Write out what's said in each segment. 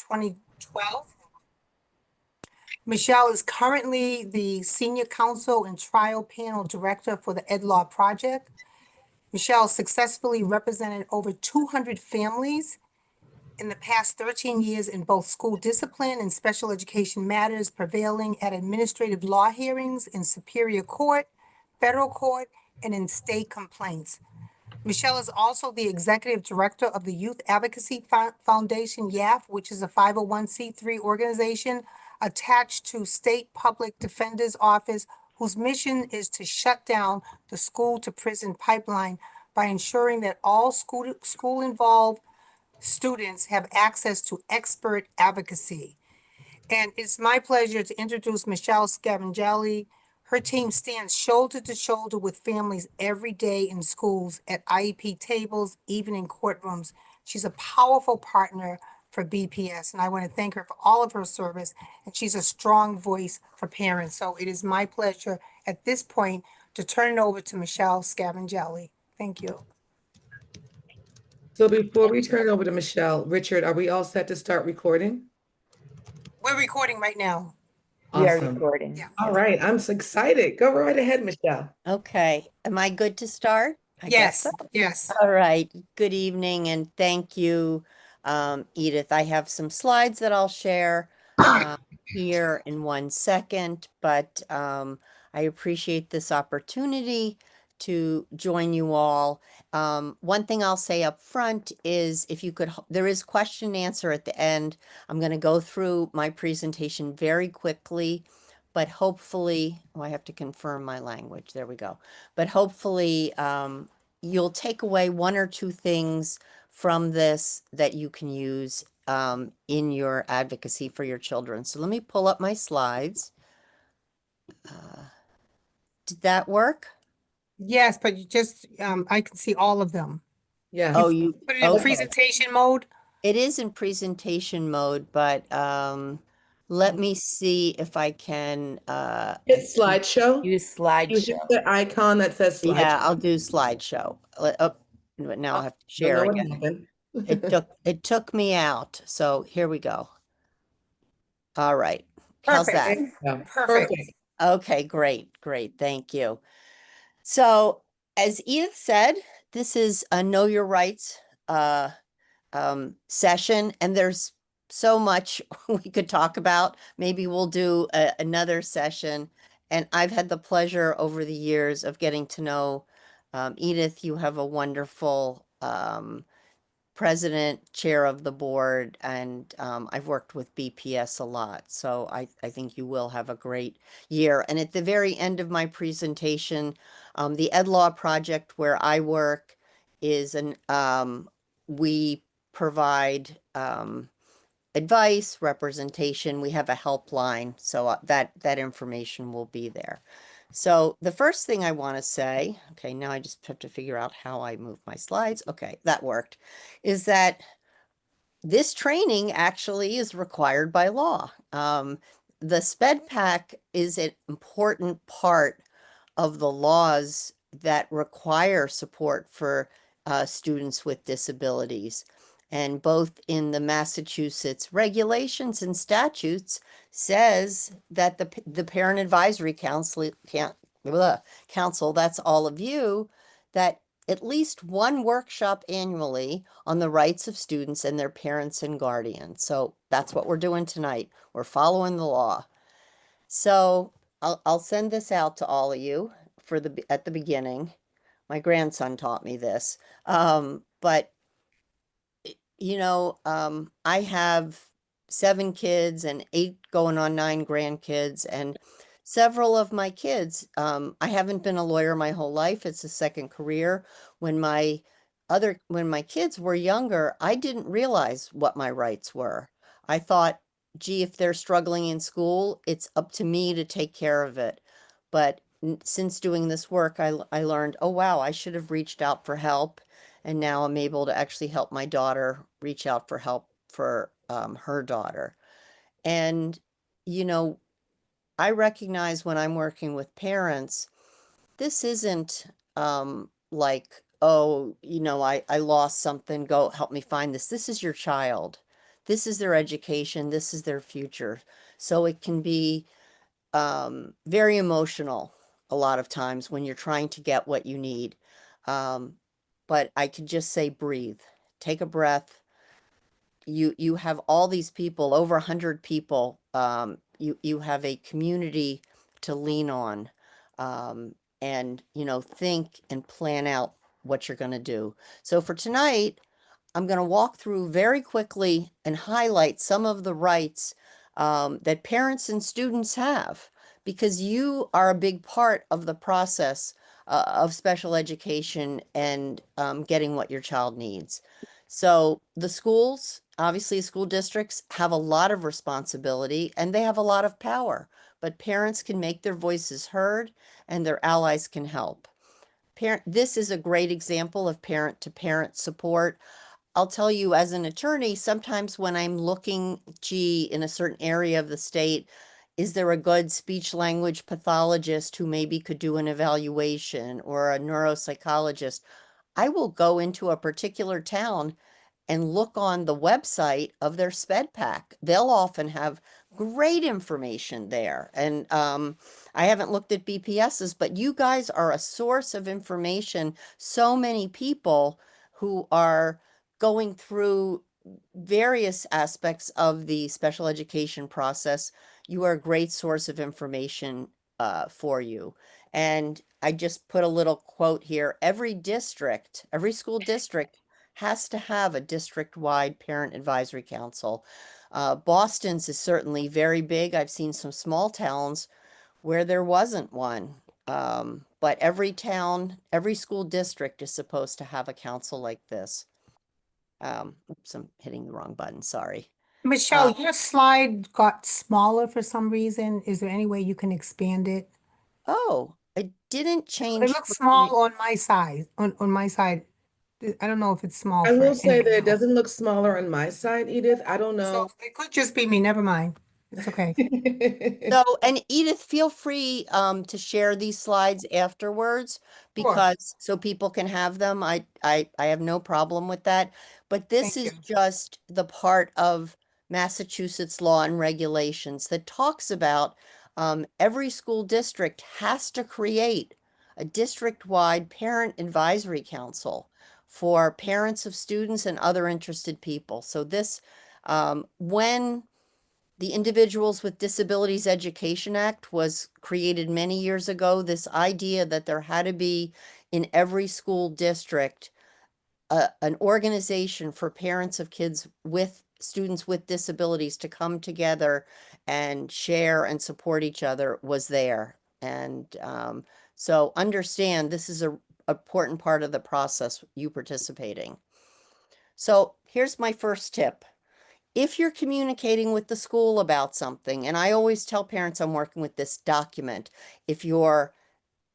2012. Michele is currently the Senior Counsel and Trial Panel Director for the EdLaw project. Michele successfully represented over 200 families in the past 13 years in both school discipline and special education matters, prevailing at administrative law hearings in Superior Court, Federal Court, and in state complaints. Michele is also the Executive Director of the Youth Advocacy Foundation, YAF, which is a 501c3 organization attached to State Public Defender's Office, whose mission is to shut down the school-to-prison pipeline by ensuring that all school-involved students have access to expert advocacy. And it's my pleasure to introduce Michele Scavongelli. Her team stands shoulder to shoulder with families every day in schools, at IEP tables, even in courtrooms. She's a powerful partner for BPS, and I want to thank her for all of her service, and she's a strong voice for parents. So it is my pleasure at this point to turn it over to Michele Scavongelli. Thank you. So before we turn it over to Michele, Richard, are we all set to start recording? We're recording right now. We are Awesome. recording. Yeah. All right, I'm so excited. Go right ahead, Michele. Okay, am I good to start? I guess Yes, so. yes. All right, good evening and thank you, Edith. I have some slides that I'll share here in 1 second, but I appreciate this opportunity to join you all. One thing I'll say up front is if you could, there is question and answer at the end. I'm going to go through my presentation very quickly, but hopefully, oh, I have to confirm my language. There we go. But hopefully you'll take away 1 or 2 things from this that you can use in your advocacy for your children. So let me pull up my slides. Did that work? Yes, but you just, I can see all of them. Yeah. Oh, you Put it in okay. presentation mode. It is in presentation mode, but let me see if I can Hit slideshow. Use You slideshow. hit the icon that says slideshow. yeah, I'll do slideshow. Oh, but now I have to Don't share know what again. happened. It took me out. So here we go. All right. How's that? Yeah, Perfect. Okay, great. Thank you. So as Edith said, this is a Know Your Rights session, and there's so much we could talk about. Maybe we'll do another session. And I've had the pleasure over the years of getting to know Edith. You have a wonderful president, chair of the board, and I've worked with BPS a lot. So I think you will have a great year. And at the very end of my presentation, the EdLaw project where I work is we provide advice, representation. We have a helpline, so that information will be there. So the first thing I want to say, okay, now I just have to figure out how I move my slides. Okay, that worked, is that this training actually is required by law. The SpEdPAC is an important part of the laws that require support for students with disabilities. And both in the Massachusetts regulations and statutes says that the Parent Advisory Council, that's all of you, that at least 1 workshop annually on the rights of students and their parents and guardians. So that's what we're doing tonight. We're following the law. So I'll send this out to all of you at the beginning. My grandson taught me this, but you know, I have 7 kids and 8 going on 9 grandkids, and several of my kids, I haven't been a lawyer my whole life. It's a second career. When my kids were younger, I didn't realize what my rights were. I thought, gee, if they're struggling in school, it's up to me to take care of it. But since doing this work, I learned, oh, wow, I should have reached out for help. And now I'm able to actually help my daughter reach out for help for her daughter. And, you know, I recognize when I'm working with parents, this isn't like, oh, you know, I lost something, go help me find this. This is your child. this is their education, this is their future. So it can be very emotional a lot of times when you're trying to get what you need. But I could just say breathe, take a breath. You have all these people, over 100 people. You have a community to lean on, and think and plan out what you're going to do. So for tonight, I'm going to walk through very quickly and highlight some of the rights that parents and students have, because you are a big part of the process of special education and getting what your child needs. So the schools, obviously school districts, have a lot of responsibility and they have a lot of power, but parents can make their voices heard and their allies can help. This is a great example of parent-to-parent support. I'll tell you, as an attorney, sometimes when I'm looking, in a certain area of the state, is there a good speech language pathologist who maybe could do an evaluation, or a neuropsychologist? I will go into a particular town and look on the website of their SpEdPAC. They'll often have great information there. And I haven't looked at BPS's, but you guys are a source of information. So many people who are going through various aspects of the special education process, you are a great source of information for you. And I just put a little quote here. Every school district has to have a district-wide parent advisory council. Boston's is certainly very big. I've seen some small towns where there wasn't one. But every town, every school district is supposed to have a council like this. Oops, I'm hitting the wrong button, sorry. Michelle, your slide got smaller for some reason. Is there any way you can expand it? Oh, I didn't It change. looks small on my side, on my side. I don't know if it's small I for will say that anybody it else. doesn't look smaller on my side, Edith. I don't So know. it could just be me, never mind. It's okay. So, and Edith, feel free to share these slides afterwards, Sure, because so people can have them. I have no problem with that. But this thank is you. just the part of Massachusetts law and regulations that talks about every school district has to create a district-wide parent advisory council for parents of students and other interested people. So this, when the Individuals with Disabilities Education Act was created many years ago, this idea that there had to be in every school district an organization for parents of kids with students with disabilities to come together and share and support each other was there. And so understand this is a important part of the process, you participating. So here's my first tip. If you're communicating with the school about something, and I always tell parents I'm working with this document, if you're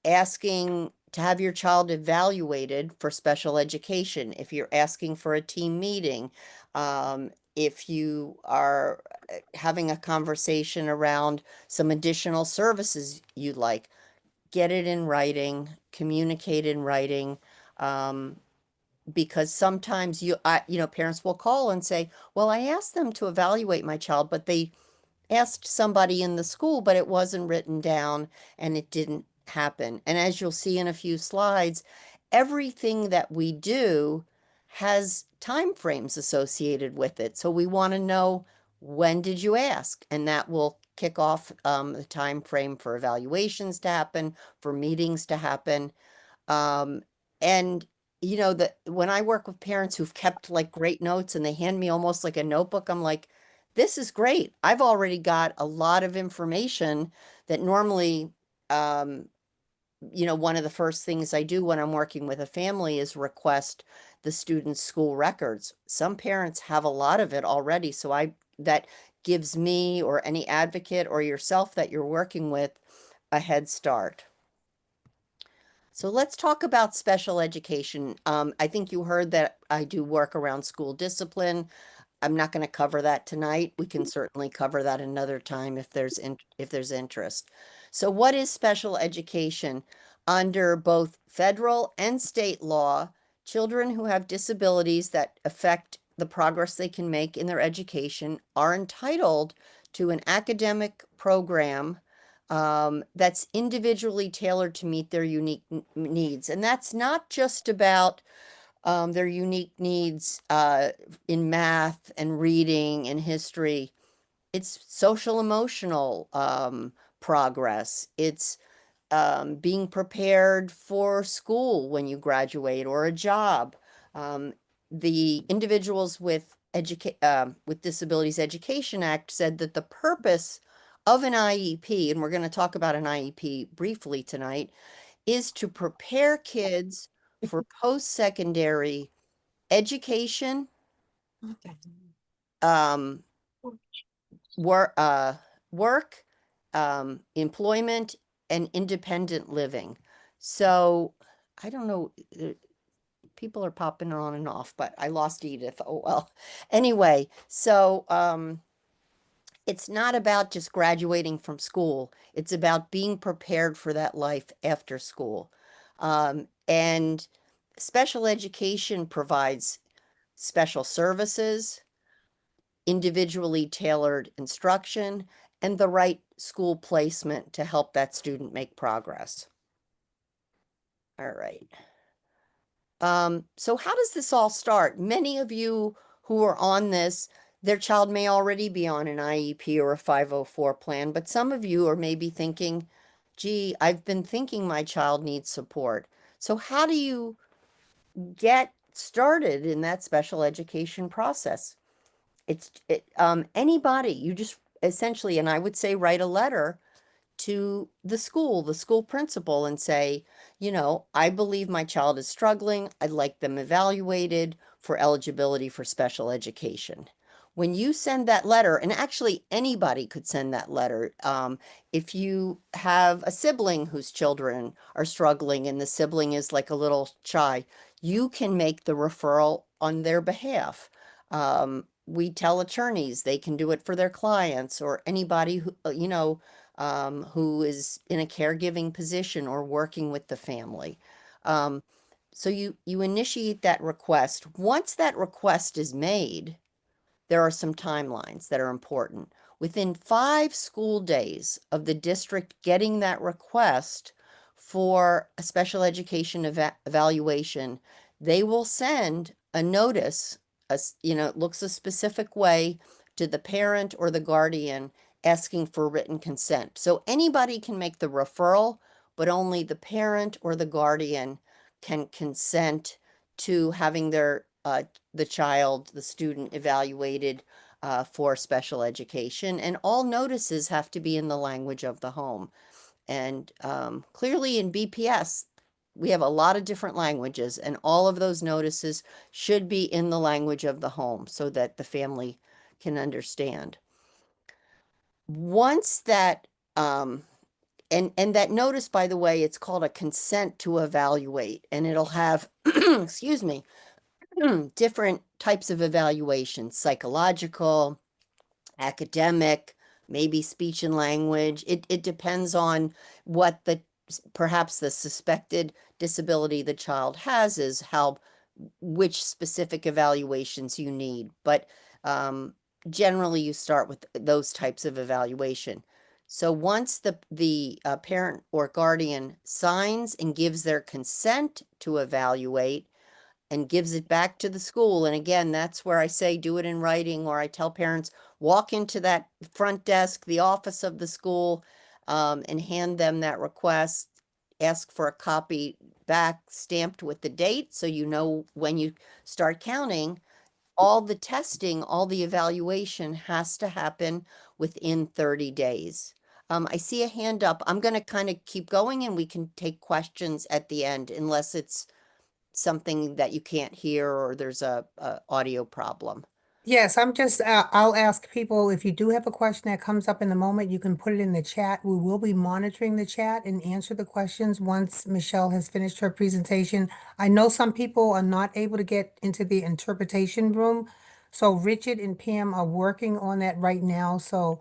asking to have your child evaluated for special education, if you're asking for a team meeting, if you are having a conversation around some additional services you'd like, get it in writing, communicate in writing. Because sometimes parents will call and say, well, I asked them to evaluate my child, but they asked somebody in the school, but it wasn't written down and it didn't happen. And as you'll see in a few slides, everything that we do has time frames associated with it. So we want to know, when did you ask? And that will kick off the time frame for evaluations to happen, for meetings to happen. And that when I work with parents who've kept like great notes and they hand me almost like a notebook, I'm like, this is great. I've already got a lot of information that normally, one of the first things I do when I'm working with a family is request the student's school records. Some parents have a lot of it already. So that gives me or any advocate or yourself that you're working with a head start. So let's talk about special education. I think you heard that I do work around school discipline. I'm not going to cover that tonight. We can certainly cover that another time if there's interest. So what is special education? Under both federal and state law, children who have disabilities that affect the progress they can make in their education are entitled to an academic program that's individually tailored to meet their unique needs. And that's not just about their unique needs in math and reading and history. It's social emotional progress. It's being prepared for school when you graduate or a job. The Individuals with Disabilities Education Act said that the purpose of an IEP, and we're going to talk about an IEP briefly tonight, is to prepare kids for post-secondary education, um, work, employment, and independent living. So I don't know, people are popping on and off, but I lost Edith. Oh, well. Anyway, so it's not about just graduating from school. It's about being prepared for that life after school. And special education provides special services, individually tailored instruction, and the right school placement to help that student make progress. All right. So how does this all start? Many of you who are on this, their child may already be on an IEP or a 504 plan, but some of you are maybe thinking, gee, I've been thinking my child needs support. So how do you get started in that special education process? Anybody, you just essentially, and I would say write a letter to the school principal, and say, I believe my child is struggling. I'd like them evaluated for eligibility for special education. When you send that letter, and actually anybody could send that letter, if you have a sibling whose children are struggling and the sibling is like a little shy, you can make the referral on their behalf. We tell attorneys they can do it for their clients or anybody who, who is in a caregiving position or working with the family. So you initiate that request. Once that request is made, there are some timelines that are important. Within 5 school days of the district getting that request for a special education evaluation, they will send a notice, it looks a specific way, to the parent or the guardian asking for written consent. So anybody can make the referral, but only the parent or the guardian can consent to having the child, the student, evaluated for special education. And all notices have to be in the language of the home. And clearly in BPS, we have a lot of different languages, and all of those notices should be in the language of the home so that the family can understand. Once that, and that notice, by the way, it's called a consent to evaluate, and it'll have, excuse me, different types of evaluations: psychological, academic, maybe speech and language. It depends on what perhaps the suspected disability the child has, is which specific evaluations you need. But generally you start with those types of evaluation. So once the parent or guardian signs and gives their consent to evaluate and gives it back to the school, and again, that's where I say do it in writing, or I tell parents, walk into that front desk, the office of the school, and hand them that request, ask for a copy back stamped with the date, so you know when you start counting. All the testing, all the evaluation has to happen within 30 days. I see a hand up. I'm going to kind of keep going, and we can take questions at the end, unless it's something that you can't hear or there's a audio problem. Yes, I'm just, I'll ask people, if you do have a question that comes up in the moment, you can put it in the chat. We will be monitoring the chat and answer the questions once Michele has finished her presentation. I know some people are not able to get into the interpretation room. So Richard and Pam are working on that right now. So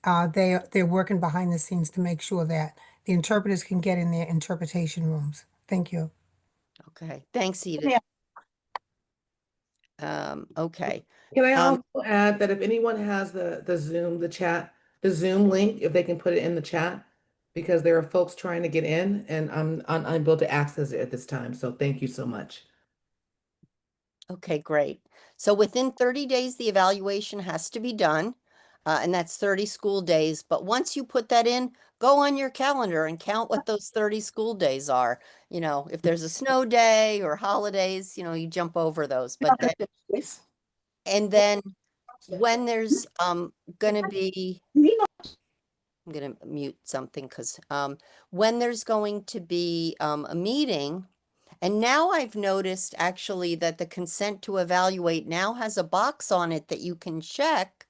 they're working behind the scenes to make sure that the interpreters can get in their interpretation rooms. Thank you. Okay, thanks, Edith. Yeah. Okay. Can I Um, also add that if anyone has the Zoom, the Zoom link, if they can put it in the chat, because there are folks trying to get in and I'm unable to access it at this time. So thank you so much. Okay, great. So within 30 days, the evaluation has to be done, and that's 30 school days. But once you put that in, go on your calendar and count what those 30 school days are. You know, if there's a snow day or holidays, you know, you jump over those. But that, and then when there's going to be, I'm going to mute something because when there's going to be a meeting, and now I've noticed actually that the consent to evaluate now has a box on it that you can check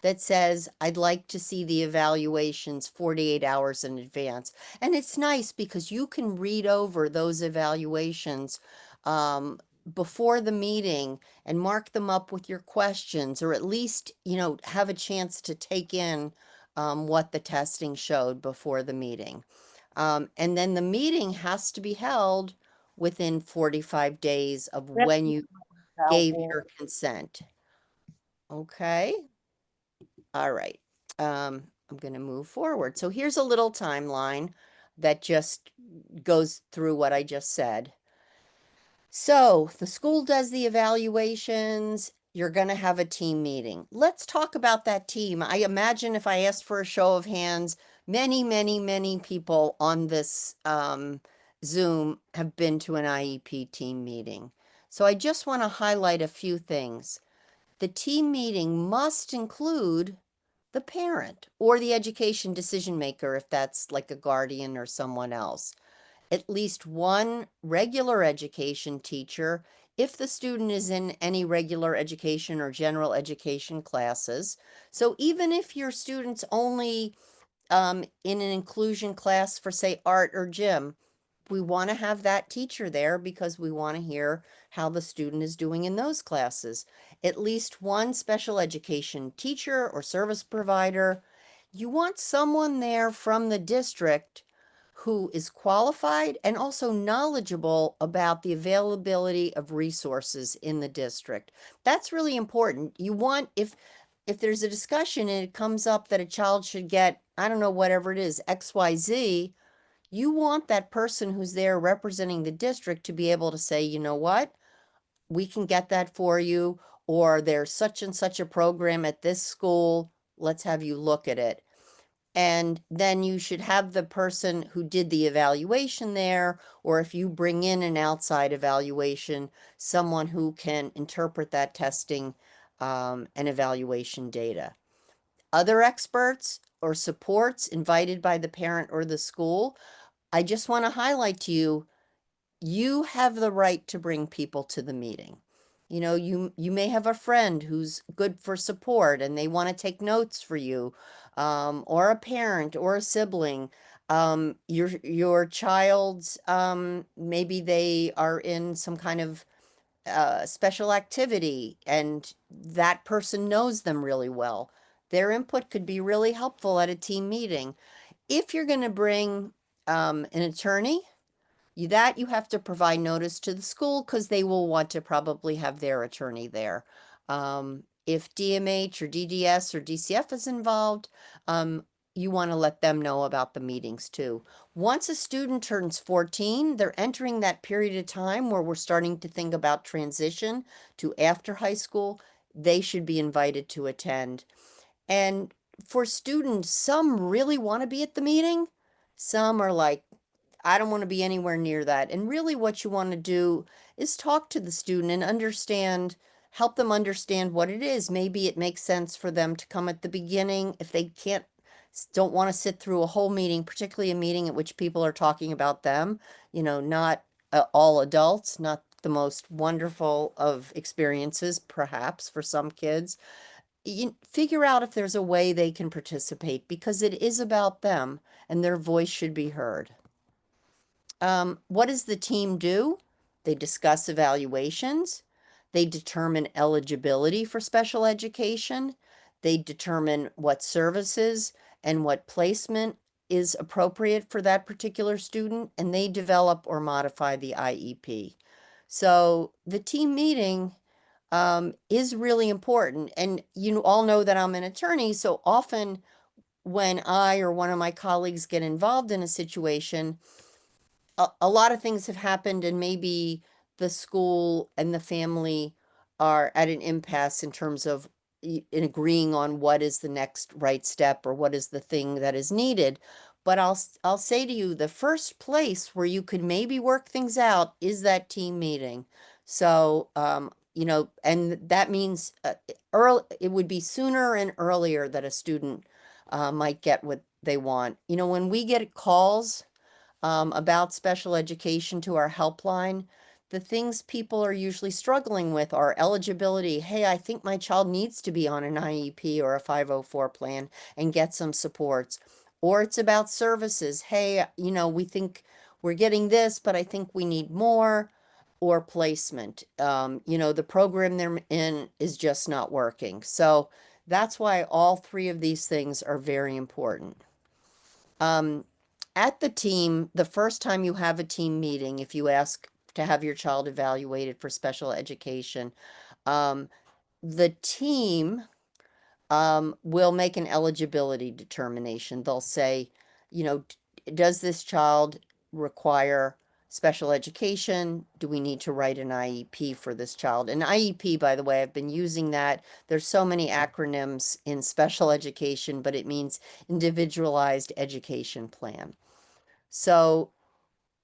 that says, I'd like to see the evaluations 48 hours in advance. And it's nice because you can read over those evaluations before the meeting and mark them up with your questions, or at least, you know, have a chance to take in what the testing showed before the meeting. And then the meeting has to be held within 45 days of when you gave your consent. Okay. All right. I'm going to move forward. So here's a little timeline that just goes through what I just said. So the school does the evaluations. You're going to have a team meeting. Let's talk about that team. I imagine if I asked for a show of hands, many people on this Zoom have been to an IEP team meeting. So I just want to highlight a few things. The team meeting must include the parent or the education decision maker if that's like a guardian or someone else. At least one regular education teacher if the student is in any regular education or general education classes. So even if your student's only in an inclusion class for, say, art or gym, we want to have that teacher there because we want to hear how the student is doing in those classes. At least one special education teacher or service provider. You want someone there from the district who is qualified and also knowledgeable about the availability of resources in the district. That's really important. You want, if there's a discussion and it comes up that a child should get, I don't know, whatever it is, XYZ, you want that person who's there representing the district to be able to say, you know what, we can get that for you, or there's such and such a program at this school, let's have you look at it. And then you should have the person who did the evaluation there, or if you bring in an outside evaluation, someone who can interpret that testing and evaluation data. Other experts or supports invited by the parent or the school, I just want to highlight to you, you have the right to bring people to the meeting. You know, you may have a friend who's good for support and they want to take notes for you, or a parent or a sibling. Your child's maybe they are in some kind of special activity and that person knows them really well. Their input could be really helpful at a team meeting. If you're going to bring an attorney, you have to provide notice to the school because they will want to probably have their attorney there. If DMH or DDS or DCF is involved, you want to let them know about the meetings too. Once a student turns 14, they're entering that period of time where we're starting to think about transition to after high school. They should be invited to attend. And for students, some really want to be at the meeting. Some are like, I don't want to be anywhere near that. And really what you want to do is talk to the student and understand, help them understand what it is. Maybe it makes sense for them to come at the beginning if they don't want to sit through a whole meeting, particularly a meeting at which people are talking about them, you know, not all adults, not the most wonderful of experiences, perhaps for some kids. You figure out if there's a way they can participate because it is about them and their voice should be heard. What does the team do? They discuss evaluations. They determine eligibility for special education. They determine what services and what placement is appropriate for that particular student, and they develop or modify the IEP. So the team meeting is really important. And you all know that I'm an attorney, so often when I or one of my colleagues get involved in a situation, a lot of things have happened and maybe the school and the family are at an impasse in terms of in agreeing on what is the next right step or what is the thing that is needed. But I'll say to you, the first place where you could maybe work things out is that team meeting. So, you know, and that means early, it would be sooner and earlier that a student might get what they want. You know, when we get calls about special education to our helpline, the things people are usually struggling with are eligibility. Hey, I think my child needs to be on an IEP or a 504 plan and get some supports. Or it's about services. Hey, you know, we think we're getting this, but I think we need more. Or placement. You know, the program they're in is just not working. So that's why all three of these things are very important. At the team, the first time you have a team meeting, if you ask to have your child evaluated for special education, the team will make an eligibility determination. They'll say, you know, does this child require special education? Do we need to write an IEP for this child? An IEP, by the way, I've been using that. There's so many acronyms in special education, but it means individualized education plan. So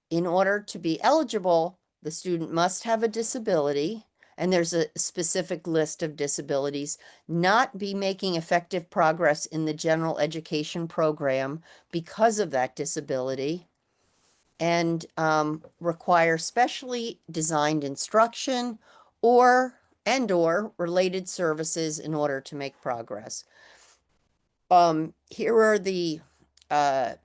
in order to be eligible, the student must have a disability, and there's a specific list of disabilities, not be making effective progress in the general education program because of that disability, and require specially designed instruction or related services in order to make progress. Here are the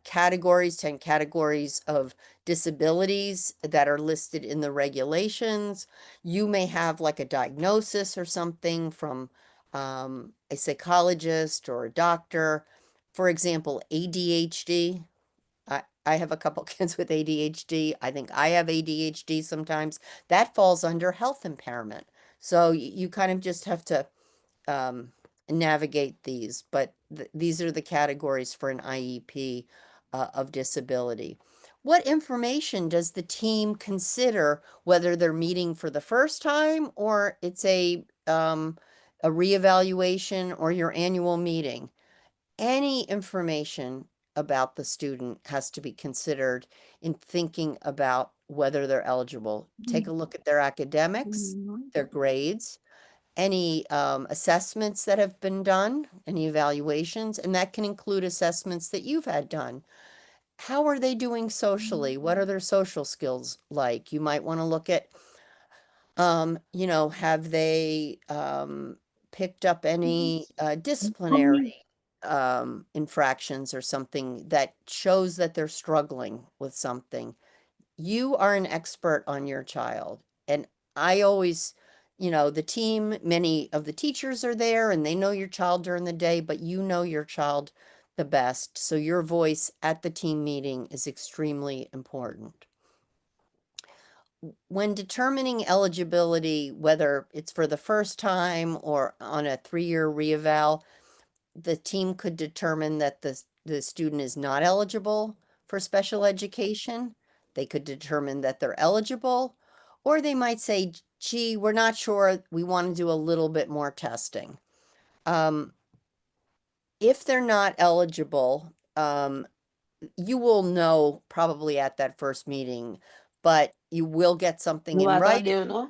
categories, 10 categories of disabilities that are listed in the regulations. You may have like a diagnosis or something from a psychologist or a doctor. For example, ADHD. I have a couple kids with ADHD. I think I have ADHD sometimes. That falls under health impairment. So you kind of just have to navigate these, but these are the categories for an IEP of disability. What information does the team consider, whether they're meeting for the first time or it's a reevaluation or your annual meeting? Any information about the student has to be considered in thinking about whether they're eligible. Take a look at their academics, their grades, any assessments that have been done, any evaluations, and that can include assessments that you've had done. How are they doing socially? What are their social skills like? You might want to look at, you know, have they picked up any disciplinary infractions or something that shows that they're struggling with something? You are an expert on your child. And I always, you know, the team, many of the teachers are there and they know your child during the day, but you know your child the best. So your voice at the team meeting is extremely important. When determining eligibility, whether it's for the first time or on a 3-year reeval, the team could determine that the student is not eligible for special education. They could determine that they're eligible, or they might say, gee, we're not sure, we want to do a little bit more testing. If they're not eligible, you will know probably at that first meeting, but you will get something in writing,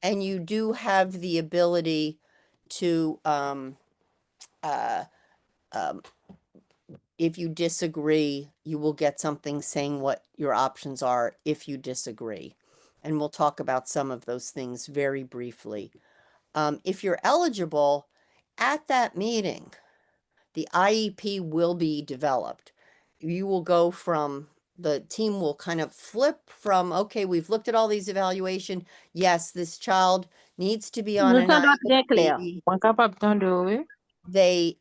and you do have the ability to if you disagree, you will get something saying what your options are if you disagree. And we'll talk about some of those things very briefly. If you're eligible, at that meeting, the IEP will be developed. You will go from, the team will kind of flip from, okay, we've looked at all these evaluation. Yes, this child needs to be on an IEP. They,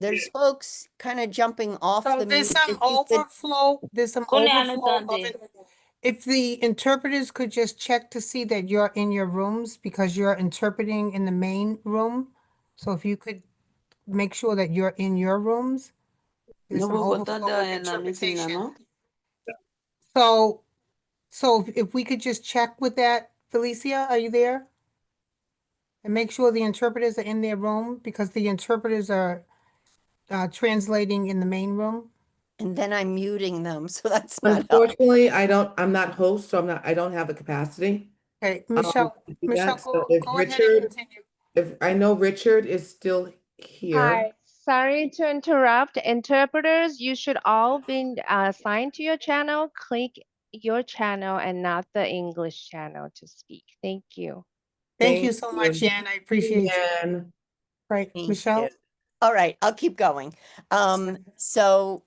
there's folks kind of jumping off So the there's meeting. some overflow, of it. If the interpreters could just check to see that you're in your rooms because you're interpreting in the main room. So if you could make sure that you're in your rooms. There's some overflow with interpretation. So, if we could just check with that, Felicia, are you there? And make sure the interpreters are in their room because the interpreters are translating in the main room. And then I'm muting them, so that's not helpful. Unfortunately, I'm not host, so I don't have the capacity. Okay, Michele, to do that. So go if ahead and continue. if I know Richard is still here. Hi, sorry to interrupt. Interpreters, you should all be assigned to your channel. Click your channel and not the English channel to speak. Thank you. Thank you so much, Jan. I appreciate you. Jan. Right, Thank Michele? you. All right, I'll keep going. So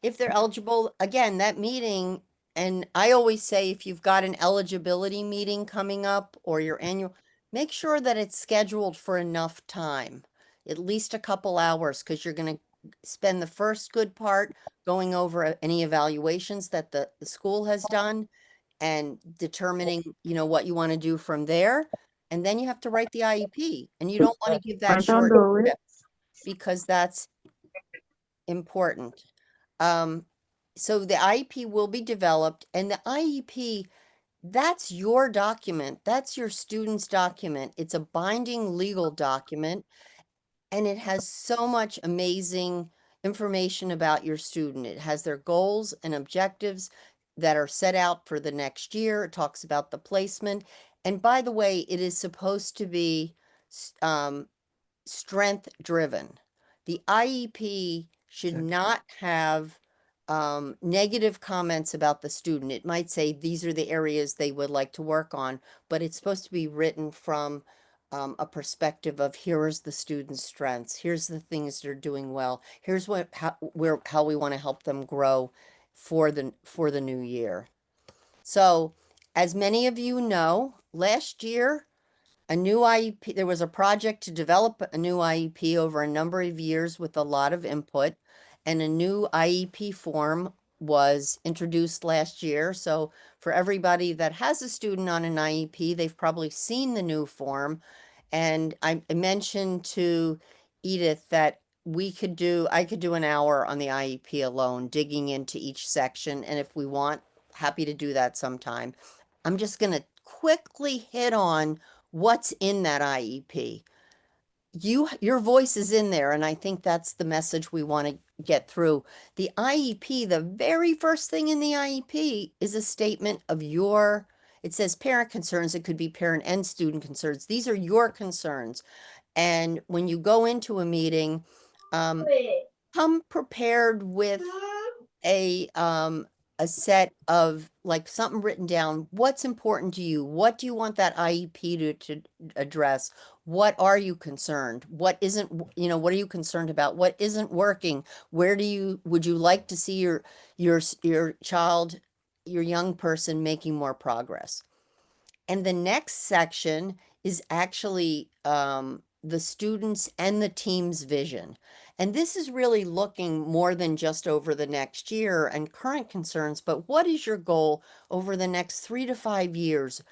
if they're eligible, again, that meeting, and I always say if you've got an eligibility meeting coming up or your annual, make sure that it's scheduled for enough time, at least a couple hours, because you're going to spend the first good part going over any evaluations that the school has done and determining, what you want to do from there. And then you have to write the IEP, and you don't want to give that short trip because that's important. So the IEP will be developed, and the IEP, that's your document. That's your student's document. It's a binding legal document, and it has so much amazing information about your student. It has their goals and objectives that are set out for the next year. It talks about the placement. And by the way, it is supposed to be strength driven. The IEP should not have negative comments about the student. It might say these are the areas they would like to work on, but it's supposed to be written from a perspective of here's the student's strengths, here's the things they're doing well, here's how we want to help them grow for the new year. So, as many of you know, last year a new IEP, there was a project to develop a new IEP over a number of years with a lot of input, and a new IEP form was introduced last year. So for everybody that has a student on an IEP, they've probably seen the new form. And I mentioned to Edith that I could do an hour on the IEP alone, digging into each section. And if we want, happy to do that sometime. I'm just going to quickly hit on what's in that IEP. Your voice is in there, and I think that's the message we want to get through. The IEP, the very first thing in the IEP is a statement of it says parent concerns. It could be parent and student concerns. These are your concerns. And when you go into a meeting, come prepared with a set of like something written down. What's important to you? What do you want that IEP to address? What are you concerned? What isn't, what are you concerned about? What isn't working? Would you like to see your child, your young person making more progress? And the next section is actually the students and the team's vision. And this is really looking more than just over the next year and current concerns, but what is your goal over the next 3 to 5 years?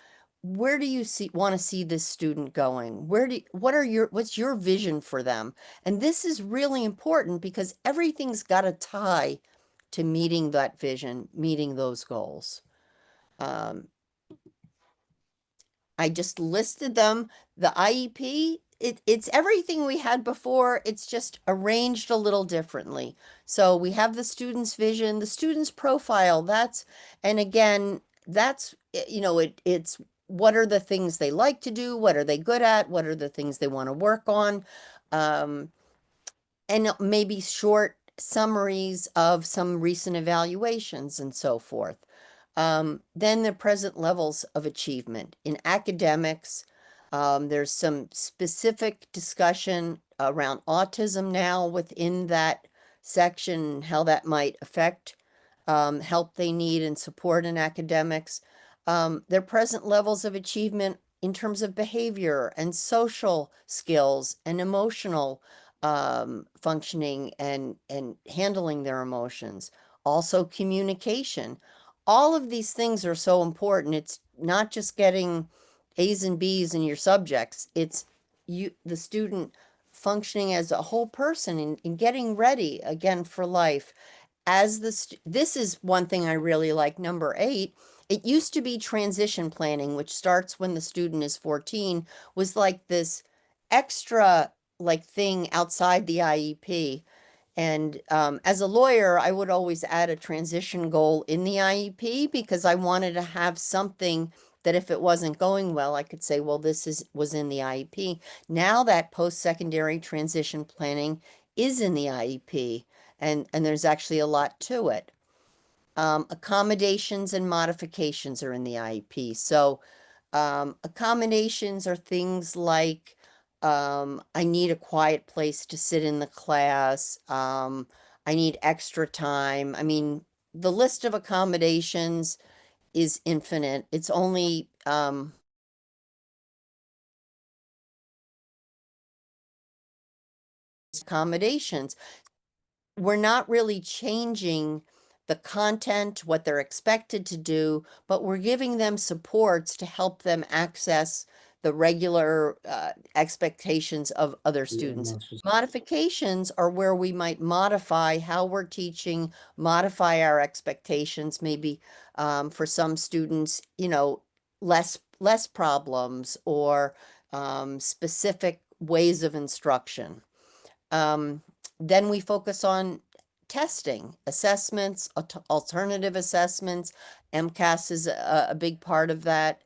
Where do you want to see this student going? What's your vision for them? And this is really important because everything's got to tie to meeting that vision, meeting those goals. I just listed them. The IEP, it's everything we had before. It's just arranged a little differently. So we have the student's vision, the student's profile. And again, it's what are the things they like to do? What are they good at? What are the things they want to work on? And maybe short summaries of some recent evaluations and so forth. Then the present levels of achievement. In academics, there's some specific discussion around autism now within that section, how that might affect help they need and support in academics. Their present levels of achievement in terms of behavior and social skills and emotional functioning and handling their emotions. Also communication. all of these things are so important. It's not just getting A's and B's in your subjects. It's the student functioning as a whole person and getting ready again for life. This is one thing I really like, number 8. It used to be transition planning, which starts when the student is 14, was like this extra like thing outside the IEP. And as a lawyer, I would always add a transition goal in the IEP because I wanted to have something that if it wasn't going well, I could say, well, was in the IEP. Now that post-secondary transition planning is in the IEP, and there's actually a lot to it. Accommodations and modifications are in the IEP. So accommodations are things like I need a quiet place to sit in the class. I need extra time. I mean, the list of accommodations is infinite. It's only accommodations. We're not really changing the content, what they're expected to do, but we're giving them supports to help them access the regular expectations of other students. Modifications are where we might modify how we're teaching, modify our expectations, maybe for some students, less problems or specific ways of instruction. Then we focus on testing, assessments, alternative assessments. MCAS is a big part of that.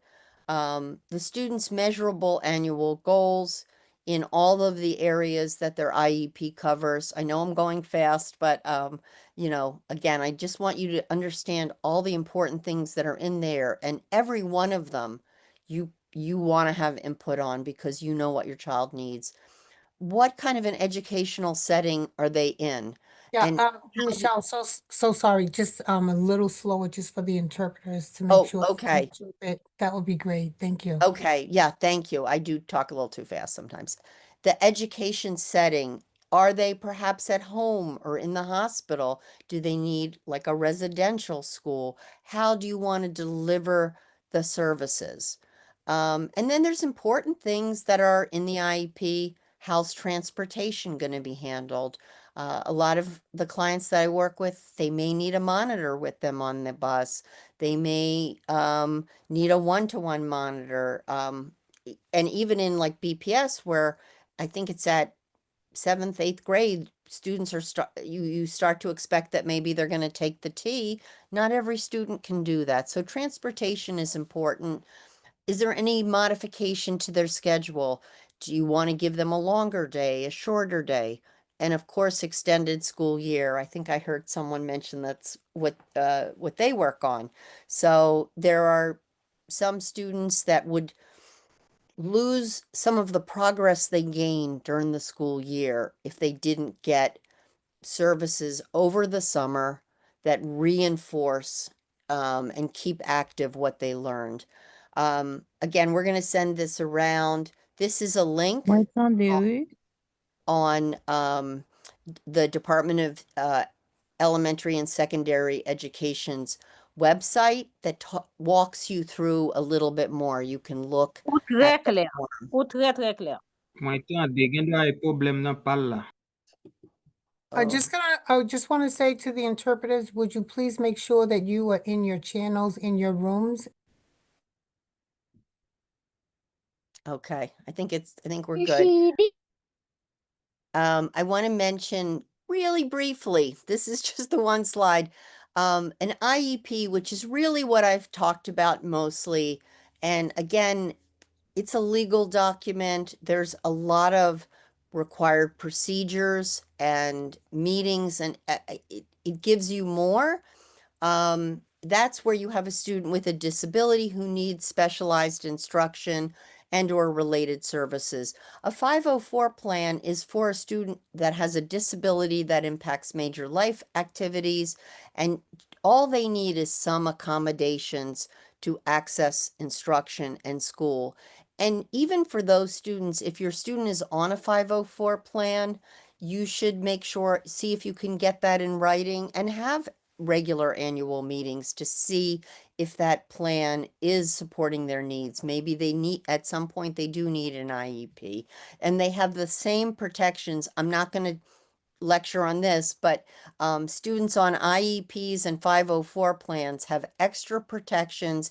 The students' measurable annual goals in all of the areas that their IEP covers. I know I'm going fast, but again, I just want you to understand all the important things that are in there, and every one of them you want to have input on because you know what your child needs. What kind of an educational setting are they in? Yeah, And Michelle, so sorry, just a little slower just for the interpreters to make oh, sure. okay. That would be great. Thank you. Okay, yeah, thank you. I do talk a little too fast sometimes. The education setting, are they perhaps at home or in the hospital? Do they need like a residential school? How do you want to deliver the services? And then there's important things that are in the IEP. How's transportation going to be handled? A lot of the clients that I work with, they may need a monitor with them on the bus. They may need a one-to-one monitor. And even in like BPS, where I think it's at 7th, 8th grade, students are you start to expect that maybe they're going to take the T. Not every student can do that. So transportation is important. Is there any modification to their schedule? Do you want to give them a longer day, a shorter day? And of course, extended school year. I think I heard someone mention that's what they work on. So there are some students that would lose some of the progress they gained during the school year if they didn't get services over the summer that reinforce and keep active what they learned. Again, we're going to send this around. This is a link on the Department of Elementary and Secondary Education's website that walks you through a little bit more. You can look Ou at très the clair. form. Ou très, très clair. Mwen tan de gen do ay problem nan pal la. I just want to say to the interpreters, would you please make sure that you are in your channels, in your rooms? Okay, I think we're good. I want to mention really briefly, this is just the one slide, an IEP, which is really what I've talked about mostly. And again, it's a legal document. There's a lot of required procedures and meetings, and it gives you more. That's where you have a student with a disability who needs specialized instruction and or related services. A 504 plan is for a student that has a disability that impacts major life activities, and all they need is some accommodations to access instruction and school. And even for those students, if your student is on a 504 plan, you should make sure, see if you can get that in writing and have regular annual meetings to see if that plan is supporting their needs. Maybe they need, at some point, they do need an IEP, and they have the same protections. I'm not going to lecture on this, but students on IEPs and 504 plans have extra protections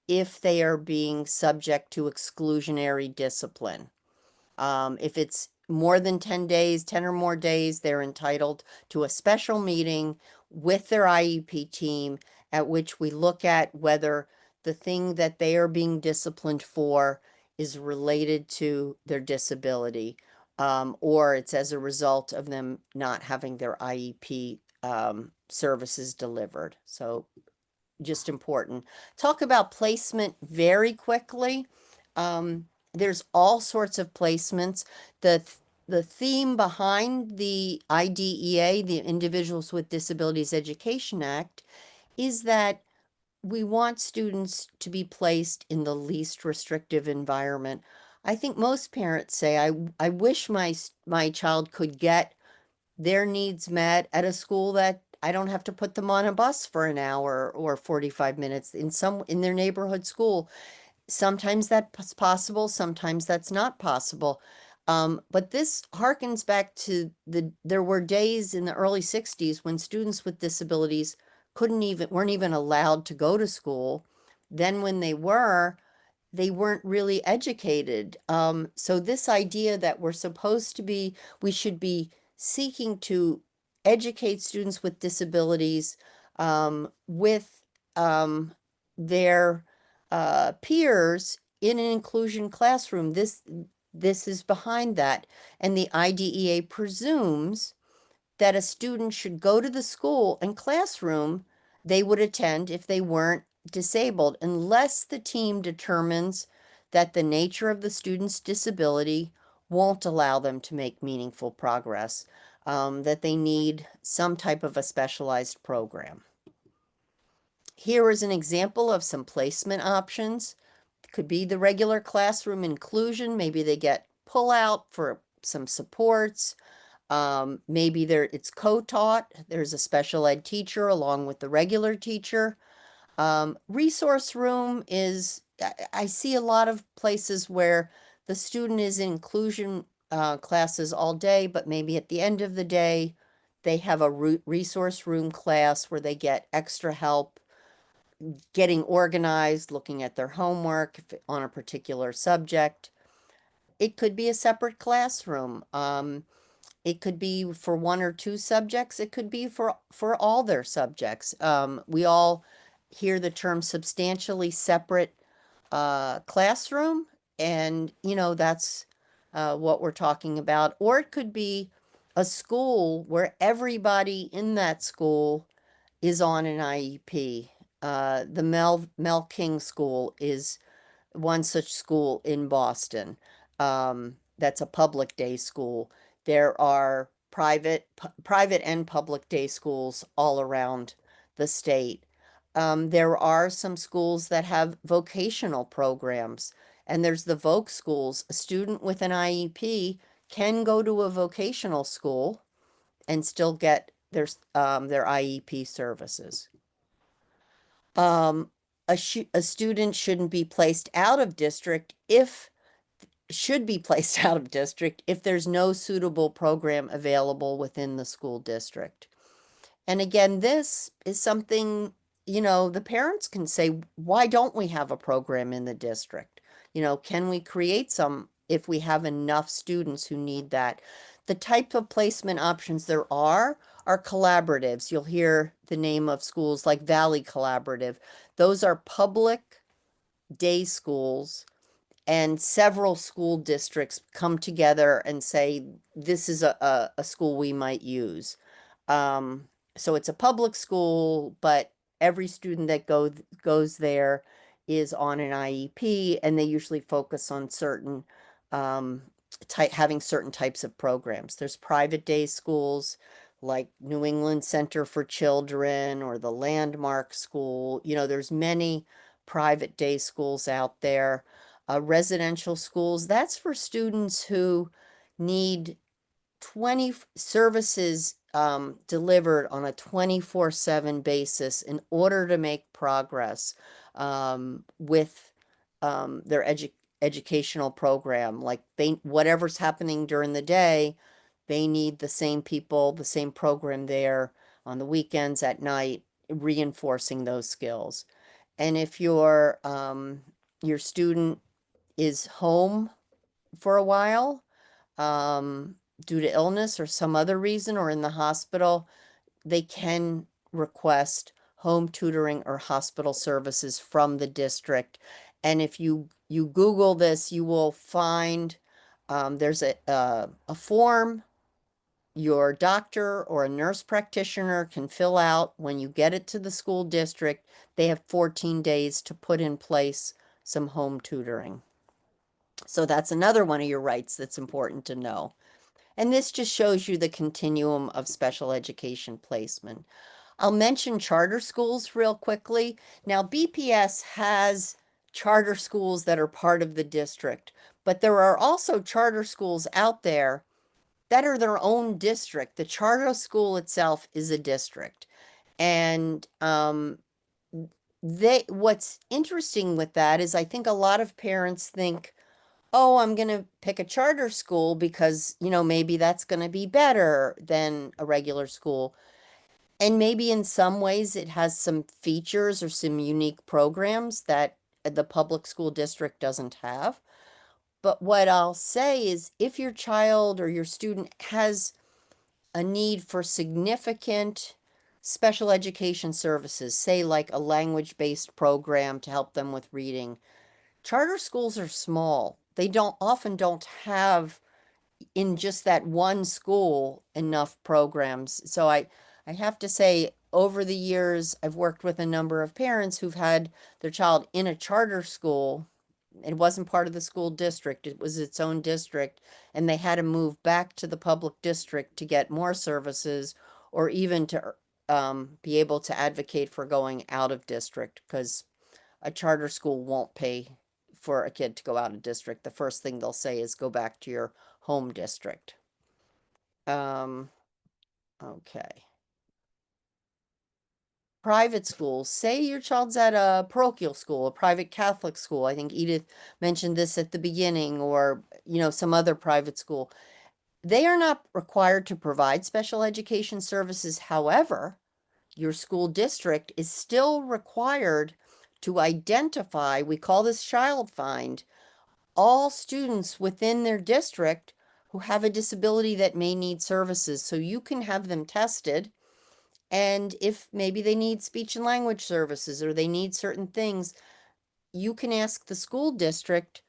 if they are being subject to exclusionary discipline. If it's more than 10 days, 10 or more days, they're entitled to a special meeting with their IEP team at which we look at whether the thing that they are being disciplined for is related to their disability, or it's as a result of them not having their IEP services delivered. So just important. Talk about placement very quickly. There's all sorts of placements. The theme behind the IDEA, the Individuals with Disabilities Education Act, is that we want students to be placed in the least restrictive environment. I think most parents say, I wish my child could get their needs met at a school that I don't have to put them on a bus for an hour or 45 minutes in their neighborhood school. Sometimes that's possible, sometimes that's not possible. But this harkens back to there were days in the early 60s when students with disabilities weren't even allowed to go to school. Then when they weren't really educated. So this idea that we should be seeking to educate students with disabilities with their peers in an inclusion classroom. This is behind that. And the IDEA presumes that a student should go to the school and classroom they would attend if they weren't disabled, unless the team determines that the nature of the student's disability won't allow them to make meaningful progress, that they need some type of a specialized program. Here is an example of some placement options. It could be the regular classroom inclusion. Maybe they get pull out for some supports. Maybe it's co-taught. There's a special ed teacher along with the regular teacher. Resource room is, I see a lot of places where the student is in inclusion classes all day, but maybe at the end of the day, they have a resource room class where they get extra help getting organized, looking at their homework on a particular subject. It could be a separate classroom. It could be for one or two subjects. It could be for all their subjects. We all hear the term substantially separate classroom, and that's what we're talking about. Or it could be a school where everybody in that school is on an IEP. The Mel King School is one such school in Boston. That's a public day school. There are private and public day schools all around the state. There are some schools that have vocational programs, and there's the Voc schools. A student with an IEP can go to a vocational school and still get their IEP services. A student shouldn't be placed out of district if there's no suitable program available within the school district. And again, this is something, the parents can say, why don't we have a program in the district? Can we create some if we have enough students who need that? The type of placement options there are collaboratives. You'll hear the name of schools like Valley Collaborative. Those are public day schools, and several school districts come together and say, this is a school we might use. So it's a public school, but every student that goes there is on an IEP, and they usually focus on certain having certain types of programs. There's private day schools like New England Center for Children or the Landmark School. There's many private day schools out there. Residential schools, that's for students who need services delivered on a 24/7 basis in order to make progress with their educational program. Like whatever's happening during the day, they need the same people, the same program there on the weekends, at night, reinforcing those skills. And if your student is home for a while, due to illness or some other reason, or in the hospital, they can request home tutoring or hospital services from the district. And if you Google this, you will find there's a form your doctor or a nurse practitioner can fill out when you get it to the school district. They have 14 days to put in place some home tutoring. So that's another one of your rights that's important to know. And this just shows you the continuum of special education placement. I'll mention charter schools real quickly. Now, BPS has charter schools that are part of the district, but there are also charter schools out there that are their own district. The charter school itself is a district. And what's interesting with that is I think a lot of parents think, oh, I'm going to pick a charter school because, maybe that's going to be better than a regular school. And maybe in some ways it has some features or some unique programs that the public school district doesn't have. But what I'll say is if your child or your student has a need for significant special education services, say like a language-based program to help them with reading, charter schools are small. They often don't have in just that one school enough programs. So I have to say, over the years, I've worked with a number of parents who've had their child in a charter school. It wasn't part of the school district, it was its own district, and they had to move back to the public district to get more services, or even to be able to advocate for going out of district, because a charter school won't pay for a kid to go out of district. The first thing they'll say is go back to your home district. Okay. Private schools, say your child's at a parochial school, a private Catholic school. I think Edith mentioned this at the beginning, or, some other private school. They are not required to provide special education services. However, your school district is still required to identify, we call this child find, all students within their district who have a disability that may need services. So you can have them tested, and if maybe they need speech and language services or they need certain things, you can ask the school district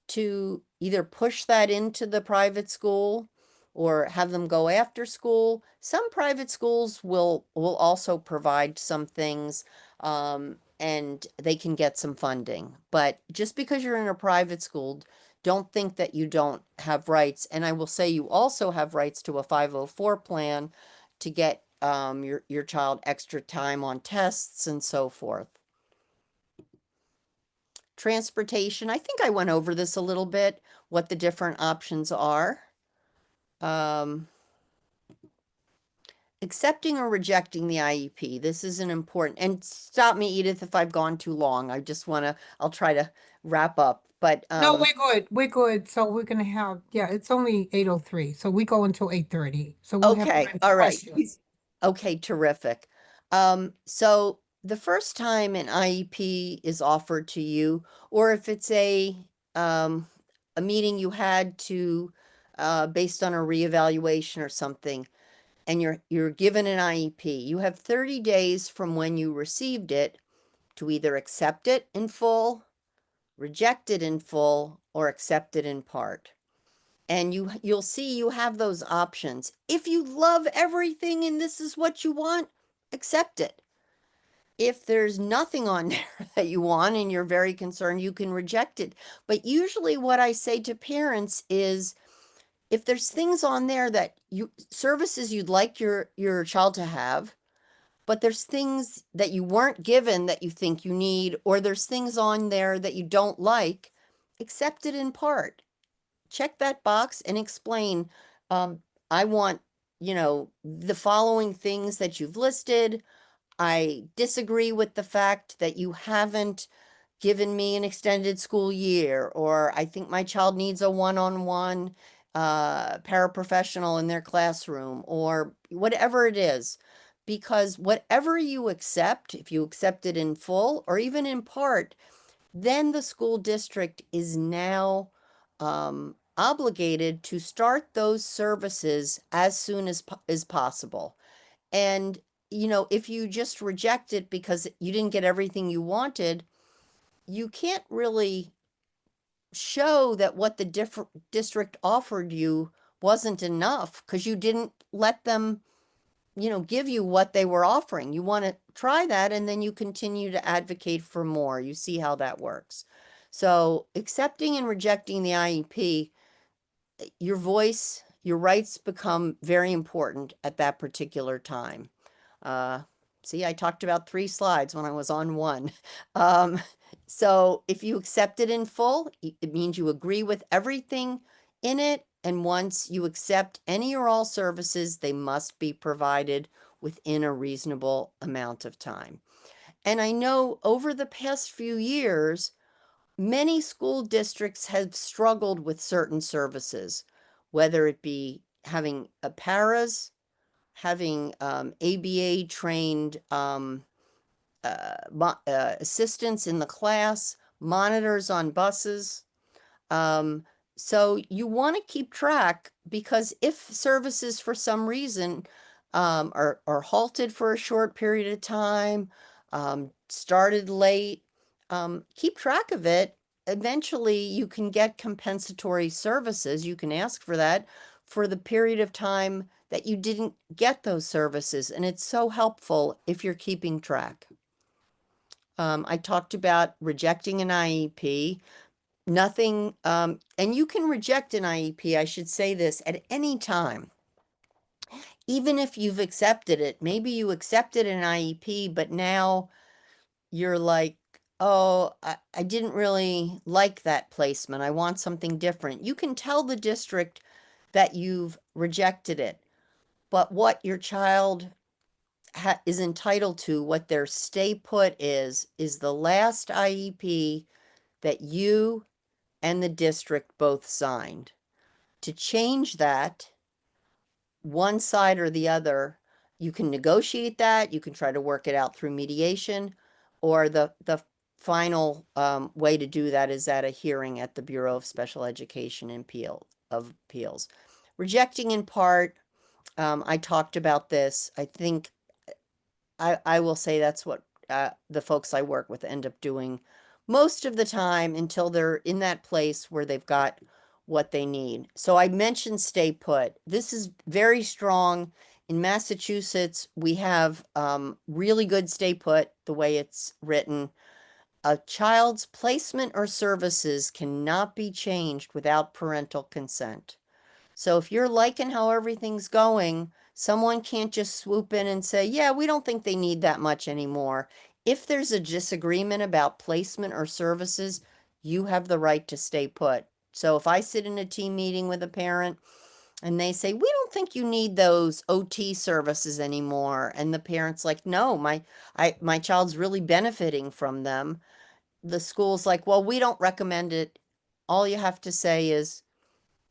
to either push that into the private school or have them go after school. Some private schools will also provide some things, and they can get some funding. But just because you're in a private school, don't think that you don't have rights. And I will say you also have rights to a 504 plan to get your child extra time on tests and so forth. Transportation, I think I went over this a little bit, what the different options are. Accepting or rejecting the IEP. This is an important, and stop me, Edith, if I've gone too long. I'll try to wrap up. But No, we're good. We're good. So we're gonna have, it's only 8:03, so we go until 8:30. So we'll have okay, time for all right. questions. Okay, terrific. So the first time an IEP is offered to you, or if it's a meeting you had to based on a reevaluation or something, and you're given an IEP, you have 30 days from when you received it to either accept it in full, reject it in full, or accept it in part. And you'll see you have those options. If you love everything and this is what you want, accept it. If there's nothing on there that you want and you're very concerned, you can reject it. But usually what I say to parents is, if there's things on there that services you'd like your child to have, but there's things that you weren't given that you think you need, or there's things on there that you don't like, accept it in part. Check that box and explain, I want, the following things that you've listed. I disagree with the fact that you haven't given me an extended school year, or I think my child needs a one-on-one paraprofessional in their classroom, or whatever it is. Because whatever you accept, if you accept it in full or even in part, then the school district is now obligated to start those services as soon as possible. And, if you just reject it because you didn't get everything you wanted, you can't really show that what the district offered you wasn't enough because you didn't let them, give you what they were offering. You want to try that, and then you continue to advocate for more. You see how that works. So accepting and rejecting the IEP, your voice, your rights become very important at that particular time. See, I talked about 3 slides when I was on 1. So if you accept it in full, it means you agree with everything in it. And once you accept any or all services, they must be provided within a reasonable amount of time. And I know over the past few years, many school districts have struggled with certain services, whether it be having a paras, having ABA trained assistants in the class, monitors on buses. So you want to keep track, because if services for some reason are halted for a short period of time, started late, keep track of it. Eventually you can get compensatory services. You can ask for that for the period of time that you didn't get those services. And it's so helpful if you're keeping track. I talked about rejecting an IEP. Nothing, and you can reject an IEP, I should say this, at any time. Even if you've accepted it, maybe you accepted an IEP, but now you're like, oh, I didn't really like that placement. I want something different. You can tell the district that you've rejected it, but what your child is entitled to, what their stay put is the last IEP that you and the district both signed. To change that, one side or the other, you can negotiate that, you can try to work it out through mediation, or the final way to do that is at a hearing at the Bureau of Special Education and Appeals. Rejecting in part, I talked about this. I think I will say that's what the folks I work with end up doing most of the time until they're in that place where they've got what they need. So I mentioned stay put. This is very strong. In Massachusetts, we have really good stay put, the way it's written. A child's placement or services cannot be changed without parental consent. So if you're liking how everything's going, someone can't just swoop in and say, yeah, we don't think they need that much anymore. If there's a disagreement about placement or services, you have the right to stay put. So if I sit in a team meeting with a parent and they say, we don't think you need those OT services anymore, and the parent's like, no, my child's really benefiting from them. The school's like, well, we don't recommend it. All you have to say is,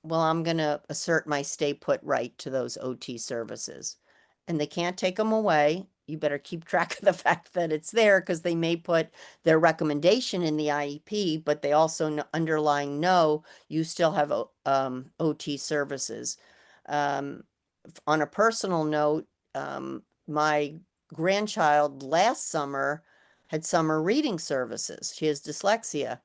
well, I'm going to assert my stay put right to those OT services. And they can't take them away. You better keep track of the fact that it's there, because they may put their recommendation in the IEP, but they also underlying no, you still have OT services. On a personal note, my grandchild last summer had summer reading services. She has dyslexia.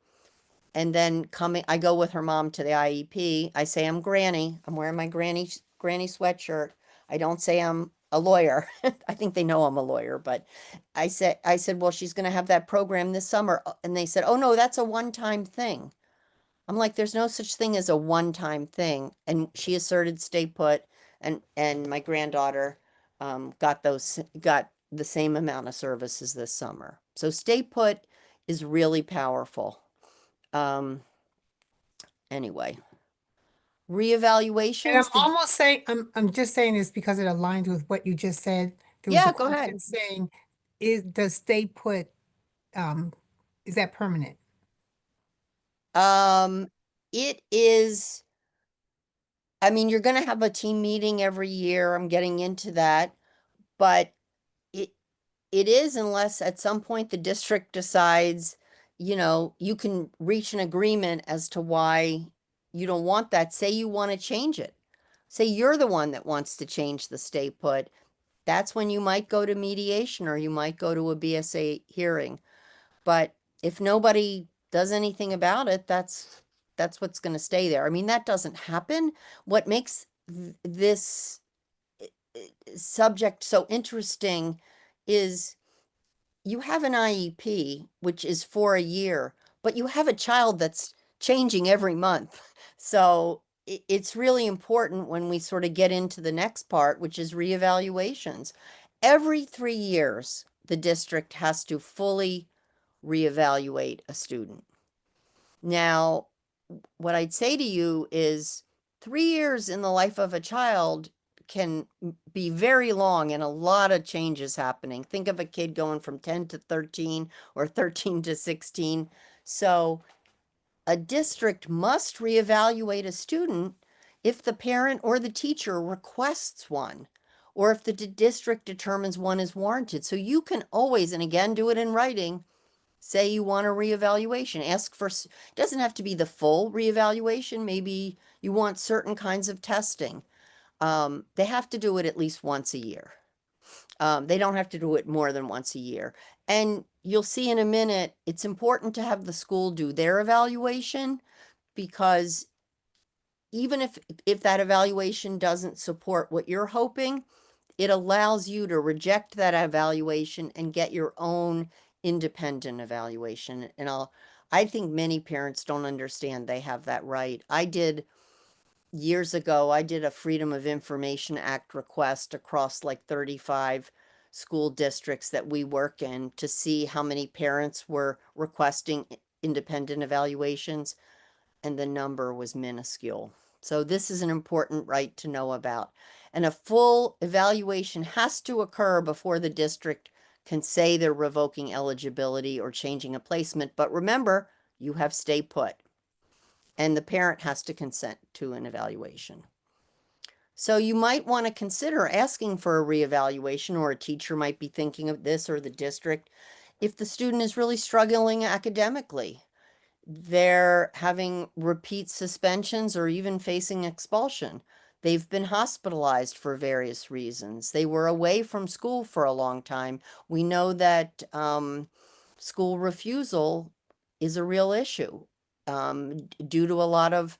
And then I go with her mom to the IEP. I say, I'm Granny. I'm wearing my granny sweatshirt. I don't say I'm a lawyer. I think they know I'm a lawyer, but I said, well, she's going to have that program this summer. And they said, oh no, that's a one-time thing. I'm like, there's no such thing as a one-time thing. And she asserted stay put, and my granddaughter got the same amount of services this summer. So stay put is really powerful. Anyway, And Reevaluations, I'm almost saying, I'm just saying this because it aligns with what you just said. There was a yeah, go question ahead. saying, does stay put, is that permanent? It is, I mean, you're gonna have a team meeting every year. I'm getting into that, but it it is unless at some point the district decides, you can reach an agreement as to why you don't want that. Say you want to change it. Say you're the one that wants to change the stay put. That's when you might go to mediation or you might go to a BSA hearing. But if nobody does anything about it, that's what's going to stay there. I mean, that doesn't happen. What makes this subject so interesting is you have an IEP, which is for a year, but you have a child that's changing every month. So it's really important when we sort of get into the next part, which is reevaluations. Every 3 years, the district has to fully reevaluate a student. Now, what I'd say to you is 3 years in the life of a child can be very long and a lot of changes happening. Think of a kid going from 10 to 13 or 13 to 16. So a district must reevaluate a student if the parent or the teacher requests one, or if the district determines one is warranted. So you can always, and again, do it in writing, say you want a reevaluation. Ask for, it doesn't have to be the full reevaluation. Maybe you want certain kinds of testing. They have to do it at least once a year. They don't have to do it more than once a year. And you'll see in a minute, it's important to have the school do their evaluation, because even if that evaluation doesn't support what you're hoping, it allows you to reject that evaluation and get your own independent evaluation. And I think many parents don't understand they have that right. Years ago, I did a Freedom of Information Act request across like 35 school districts that we work in to see how many parents were requesting independent evaluations, and the number was minuscule. So this is an important right to know about. And a full evaluation has to occur before the district can say they're revoking eligibility or changing a placement. But remember, you have stay put, and the parent has to consent to an evaluation. So you might want to consider asking for a reevaluation, or a teacher might be thinking of this, or the district, if the student is really struggling academically. They're having repeat suspensions or even facing expulsion. They've been hospitalized for various reasons. They were away from school for a long time. We know that school refusal is a real issue due to a lot of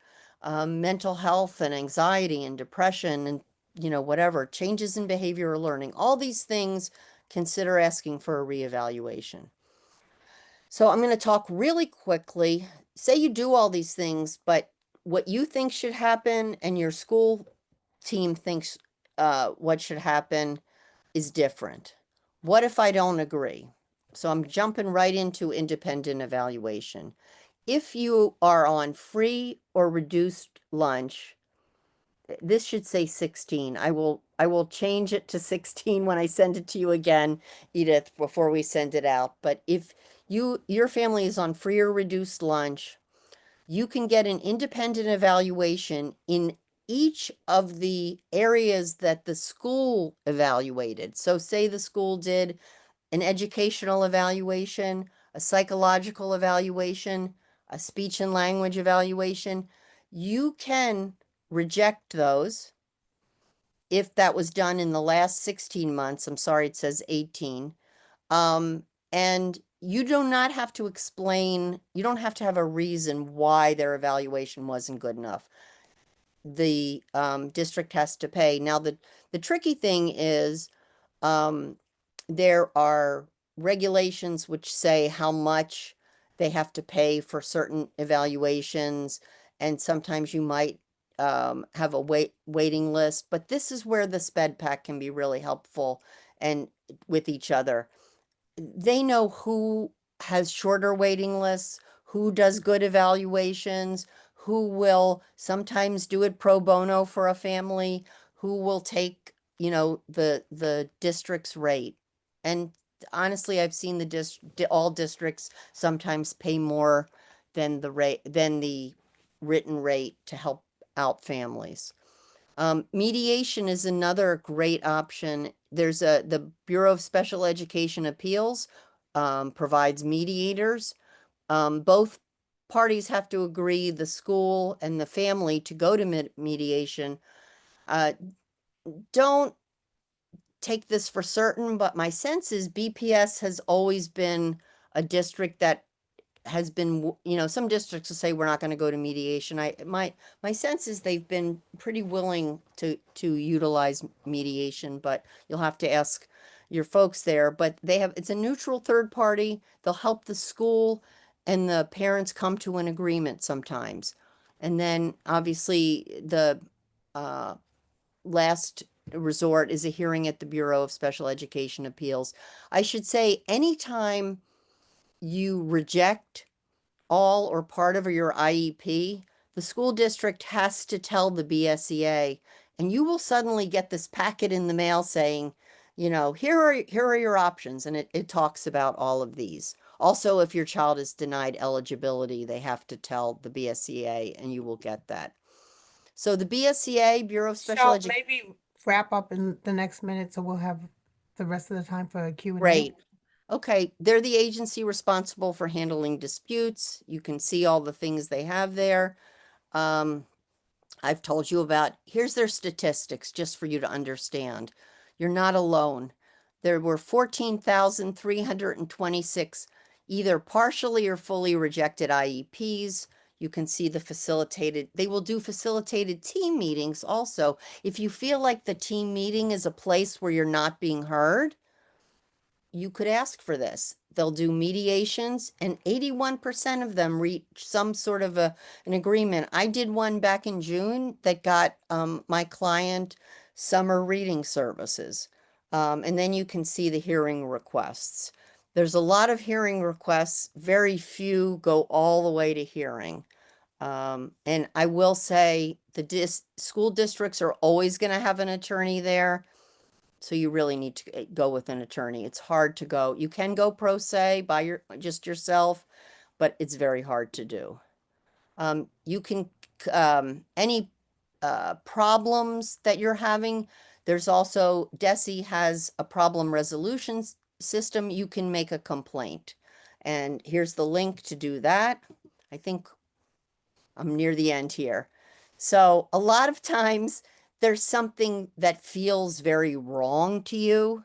mental health and anxiety and depression and, whatever, changes in behavior or learning. All these things, consider asking for a reevaluation. So I'm going to talk really quickly. Say you do all these things, but what you think should happen and your school team thinks what should happen is different. What if I don't agree? So I'm jumping right into independent evaluation. If you are on free or reduced lunch, this should say 16. I will change it to 16 when I send it to you again, Edith, before we send it out. But if your family is on free or reduced lunch, you can get an independent evaluation in each of the areas that the school evaluated. So say the school did an educational evaluation, a psychological evaluation, a speech and language evaluation. You can reject those if that was done in the last 16 months. I'm sorry, it says 18. And you do not have to explain, you don't have to have a reason why their evaluation wasn't good enough. The district has to pay. Now, the tricky thing is there are regulations which say how much they have to pay for certain evaluations, and sometimes you might have a waiting list, but this is where the SpEdPAC can be really helpful, and with each other. They know who has shorter waiting lists, who does good evaluations, who will sometimes do it pro bono for a family, who will take, you know, the district's rate. And honestly, I've seen all districts sometimes pay more than the written rate to help out families. Mediation is another great option. There's the Bureau of Special Education Appeals provides mediators. Both parties have to agree, the school and the family, to go to mediation. Don't take this for certain, but my sense is BPS has always been a district that has been, you know, some districts will say we're not going to go to mediation. My sense is they've been pretty willing to utilize mediation, but you'll have to ask your folks there. But it's a neutral third party. They'll help the school and the parents come to an agreement sometimes. And then obviously the last resort is a hearing at the Bureau of Special Education Appeals. I should say, anytime you reject all or part of your IEP, the school district has to tell the BSEA, and you will suddenly get this packet in the mail saying, you know, here are your options, and it talks about all of these. Also, if your child is denied eligibility, they have to tell the BSEA, and you will get that. So the BSEA, Bureau of Special Michelle, maybe wrap up in the next minute so we'll have the rest of the time for a Q&A. Great. Okay, they're the agency responsible for handling disputes. You can see all the things they have there. I've told you about, here's their statistics just for you to understand. You're not alone. There were 14,326 either partially or fully rejected IEPs. You can see they will do facilitated team meetings also. If you feel like the team meeting is a place where you're not being heard, you could ask for this. They'll do mediations, and 81% of them reach some sort of an agreement. I did one back in June that got my client summer reading services. And then you can see the hearing requests. There's a lot of hearing requests. Very few go all the way to hearing. And I will say the school districts are always going to have an attorney there. So you really need to go with an attorney. It's hard to go. You can go pro se by just yourself, but it's very hard to do. You can, any problems that you're having, there's also, DESE has a problem resolution system. You can make a complaint. And here's the link to do that. I think I'm near the end here. So a lot of times, there's something that feels very wrong to you,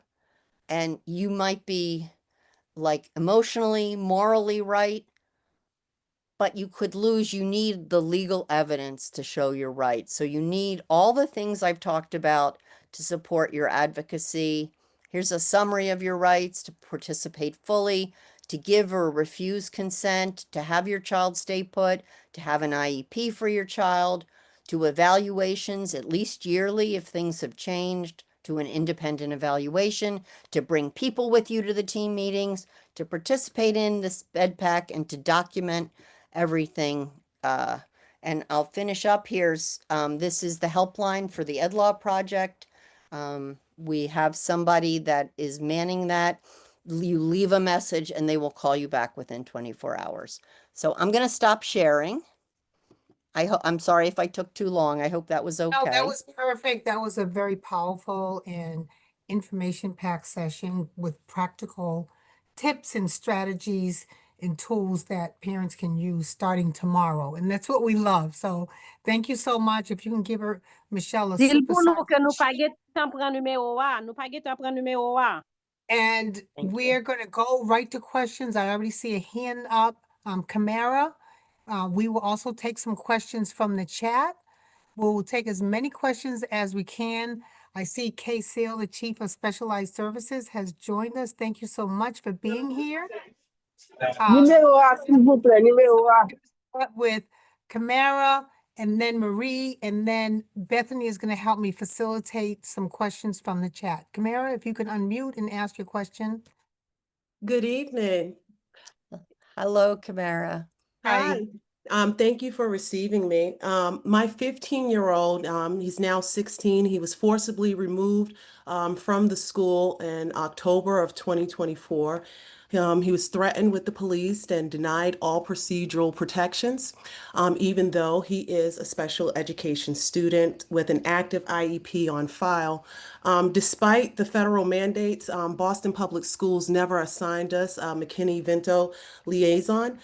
and you might be like emotionally, morally right, but you could lose. You need the legal evidence to show you're right. So you need all the things I've talked about to support your advocacy. Here's a summary of your rights: to participate fully, to give or refuse consent, to have your child stay put, to have an IEP for your child, to evaluations at least yearly if things have changed, to an independent evaluation, to bring people with you to the team meetings, to participate in the SpEdPAC, and to document everything. And I'll finish up here. This is the helpline for the EdLaw project. We have somebody that is manning that. You leave a message and they will call you back within 24 hours. So I'm going to stop sharing. I'm sorry if I took too long. I hope that was okay. No, that was perfect. That was a very powerful and information-packed session with practical tips and strategies and tools that parents can use starting tomorrow. And that's what we love. So thank you so much. If you can give Michele a Dil super pou nou size. ke nou pa get tan pran numero a, nou pa get tan pran numero a. And Thank you. we're going to go right to questions. I already see a hand up. Camara, we will also take some questions from the chat. We'll take as many questions as we can. I see Kay Seal, the Chief of Specialized Services, has joined us. Thank you so much for being here. Numéro A, s'il vous plaît, numéro A. Start with Camara, and then Marie, and then Bethany is going to help me facilitate some questions from the chat. Camara, if you can unmute and ask your question. Good evening. Hello, Camara. Hi. Hi. Thank you for receiving me. My 15-year-old, he's now 16. He was forcibly removed from the school in October of 2024. He was threatened with the police and denied all procedural protections, even though he is a special education student with an active IEP on file. Despite the federal mandates, Boston Public Schools never assigned us a McKinney-Vento liaison,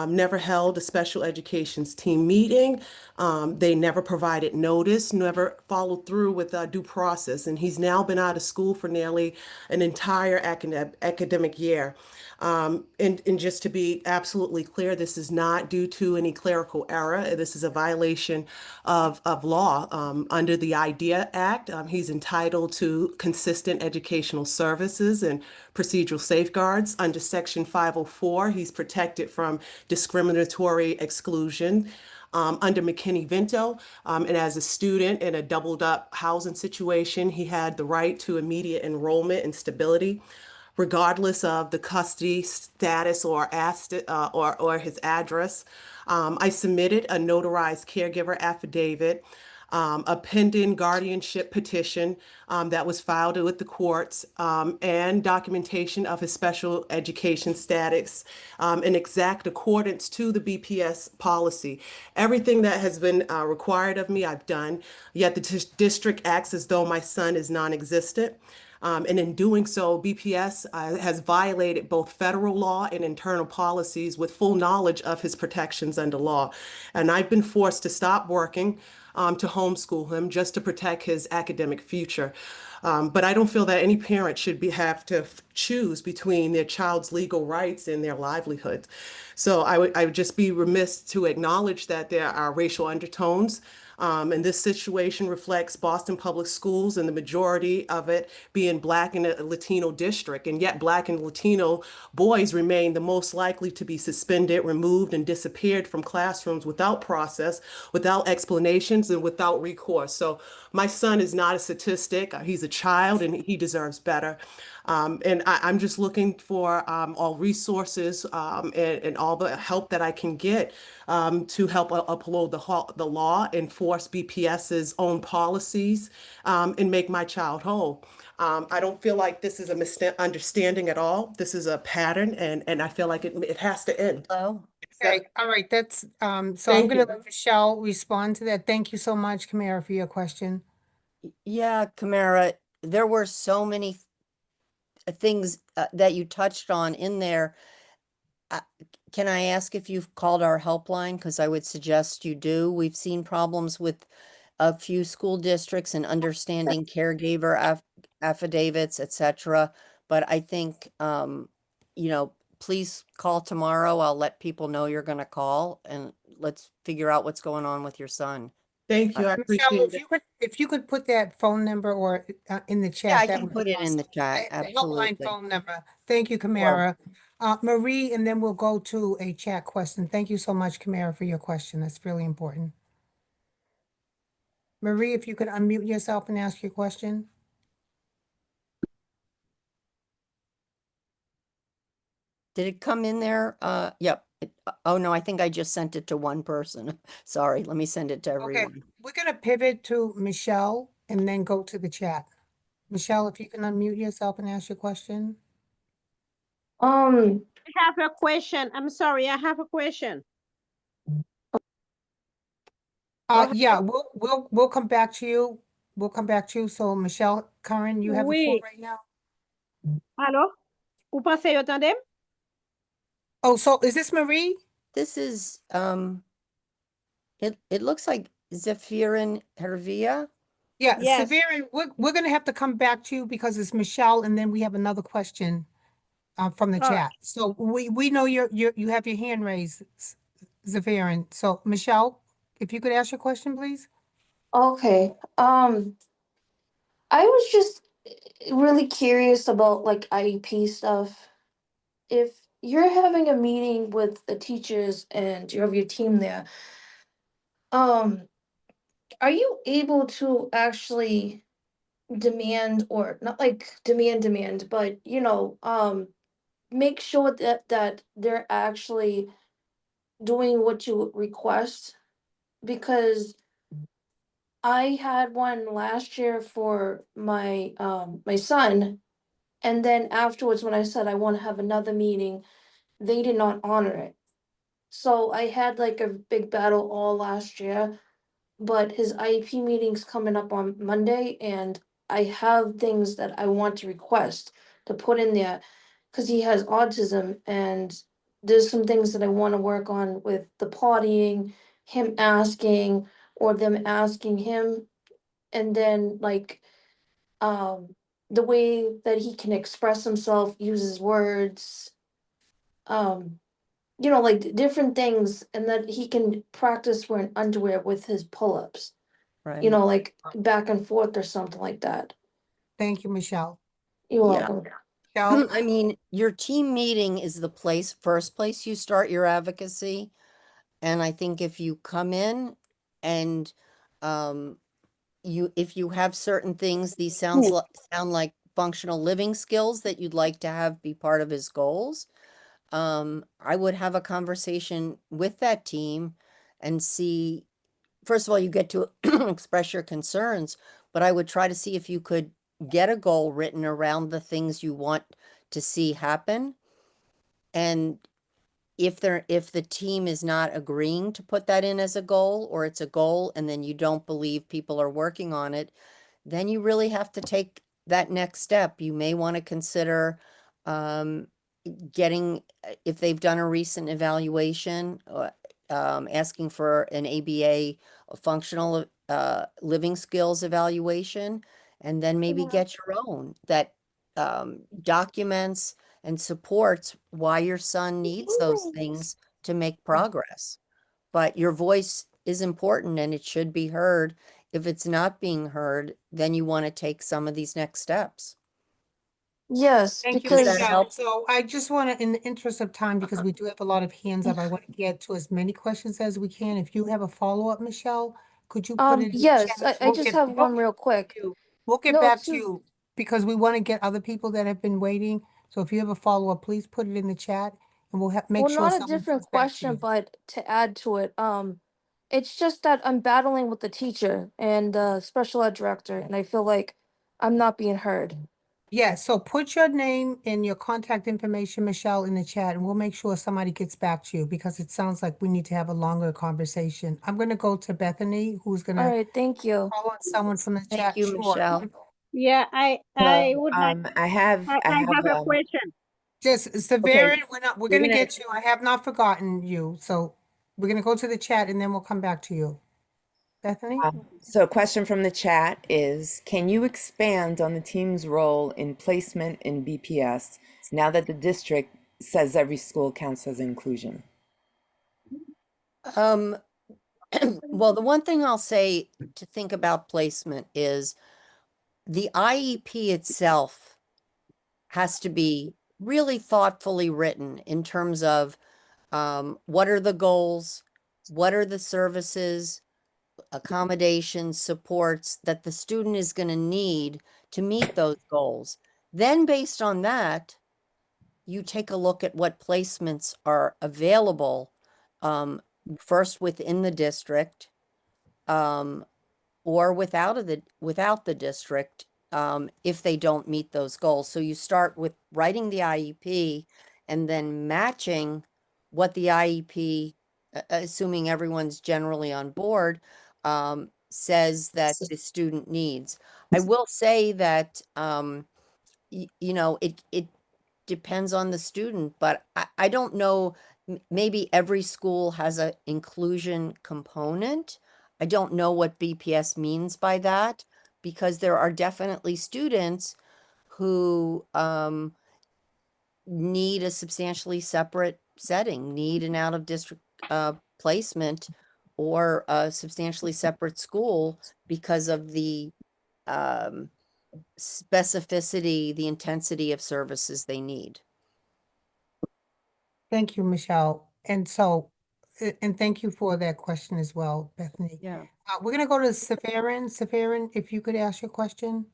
never held a special education's team meeting. They never provided notice, never followed through with due process. And he's now been out of school for nearly an entire academic year. And just to be absolutely clear, this is not due to any clerical error. This is a violation of law under the IDEA Act. He's entitled to consistent educational services and procedural safeguards. Under Section 504, he's protected from discriminatory exclusion. Under McKinney-Vento, and as a student in a doubled up housing situation, he had the right to immediate enrollment and stability, regardless of the custody status or his address. I submitted a notarized caregiver affidavit, a pending guardianship petition that was filed with the courts, and documentation of his special education status in exact accordance to the BPS policy. Everything that has been required of me, I've done, yet the district acts as though my son is non-existent. And in doing so, BPS has violated both federal law and internal policies with full knowledge of his protections under law. And I've been forced to stop working to homeschool him just to protect his academic future. But I don't feel that any parent should have to choose between their child's legal rights and their livelihood. So I would just be remiss to acknowledge that there are racial undertones. And this situation reflects Boston Public Schools and the majority of it being Black and a Latino district. And yet Black and Latino boys remain the most likely to be suspended, removed, and disappeared from classrooms without process, without explanations, and without recourse. So my son is not a statistic. He's a child and he deserves better. And I'm just looking for all resources and all the help that I can get to help uphold the law, enforce BPS's own policies, and make my child whole. I don't feel like this is a misunderstanding at all. This is a pattern, and I feel like it has to end. Hello? Okay, all right, that's, so I'm Thank gonna you. let Michelle respond to that. Thank you so much, Kamara, for your question. Yeah, Kamara, there were so many things that you touched on in there. Can I ask if you've called our helpline? Because I would suggest you do. We've seen problems with a few school districts and understanding caregiver affidavits, etc. But I think, please call tomorrow. I'll let people know you're going to call and let's figure out what's going on with your son. Thank you. I Michelle, appreciate it. if you could put that phone number or in the Yeah, chat, I that can would put be it in the awesome. chat. The helpline Absolutely. phone number. Thank you, Kamara. Marie, and then we'll go to a chat question. Thank you so much, Kamara, for your question. That's really important. Marie, if you could unmute yourself and ask your question. Did it come in there? Yep. Oh no, I think I just sent it to one person. Sorry, let me send it to Okay, everyone. we're gonna pivot to Michelle and then go to the chat. Michelle, if you can unmute yourself and ask your question. I have a question. I'm sorry, I have a question. Yeah, we'll come back to you. We'll come back to you. So Michelle, Karen, you have the floor Oui. right now. Allô? Vous pensez yo tandem? Oh, so is this Marie? This is it looks like Zephyrin Hervia. Yeah, Yes. Severin, we're gonna have to come back to you because it's Michelle, and then we have another question from the All right. chat. So we know you have your hand raised, Severin. So Michelle, if you could ask your question, please. Okay. I was just really curious about like IEP stuff. If you're having a meeting with the teachers and you have your team there, are you able to actually demand or not like demand, but make sure that they're actually doing what you request, because I had one last year for my my son, and then afterwards when I said I want to have another meeting, they did not honor it. So I had like a big battle all last year, but his IEP meeting's coming up on Monday, and I have things that I want to request to put in there because he has autism, and there's some things that I want to work on with the pottying, him asking, or them asking him, and then like the way that he can express himself, uses words, um like different things, and that he can practice wearing underwear with his pull-ups, Right. like back and forth or something like that. Thank you, Michelle. You're Yeah. welcome. Michelle? I mean, your team meeting is the first place you start your advocacy. And I think if you come in and if you have certain things, these sound like functional living skills that you'd like to have be part of his goals. I would have a conversation with that team and see, first of all, you get to express your concerns, but I would try to see if you could get a goal written around the things you want to see happen. And if the team is not agreeing to put that in as a goal, or it's a goal and then you don't believe people are working on it, then you really have to take that next step. You may want to consider getting, if they've done a recent evaluation, asking for an ABA, a functional living skills evaluation, and then maybe get your own that documents and supports why your son needs those things to make progress. But your voice is important and it should be heard. If it's not being heard, then you want to take some of these next steps. Yes, Thank you, Does that because help? So I just want to, in the interest of time, because we do have a lot of hands up, I want to get to as many questions as we can. If you have a follow-up, Michelle, could you put it in the yes, chat? I just have one real quick. We'll get No, back it's to just- you because we want to get other people that have been waiting. So if you have a follow-up, please put it in the chat and we'll make Well, sure not a someone different comes back to question, you. but to add to it, it's just that I'm battling with the teacher and the special ed director, and I feel like I'm not being heard. Yeah, so put your name and your contact information, Michelle, in the chat, and we'll make sure somebody gets back to you because it sounds like we need to have a longer conversation. I'm going to go to Bethany, who's going All to right, thank you. call on someone from the Thank chat. you, Sure. Michelle. Yeah, I would like, I have I have a question. Just okay, Severin, we're we're going to gonna get you. I have not forgotten you. So we're going to go to the chat and then we'll come back to you. Bethany? so a question from the chat is, can you expand on the team's role in placement in BPS now that the district says every school counts as inclusion? Well, the one thing I'll say to think about placement is the IEP itself has to be really thoughtfully written in terms of what are the goals, what are the services, accommodations, supports that the student is going to need to meet those goals. Then based on that, you take a look at what placements are available, first within the district, or without the district, if they don't meet those goals. So you start with writing the IEP and then matching what the IEP, assuming everyone's generally on board, says that the student needs. I will say that, it depends on the student, but I don't know, maybe every school has an inclusion component. I don't know what BPS means by that, because there are definitely students who need a substantially separate setting, need an out-of-district placement, or a substantially separate school because of the specificity, the intensity of services they need. Thank you, Michelle. And so, and thank you for that question as well, Bethany. Yeah. We're going to go to Severin. Severin, if you could ask your question.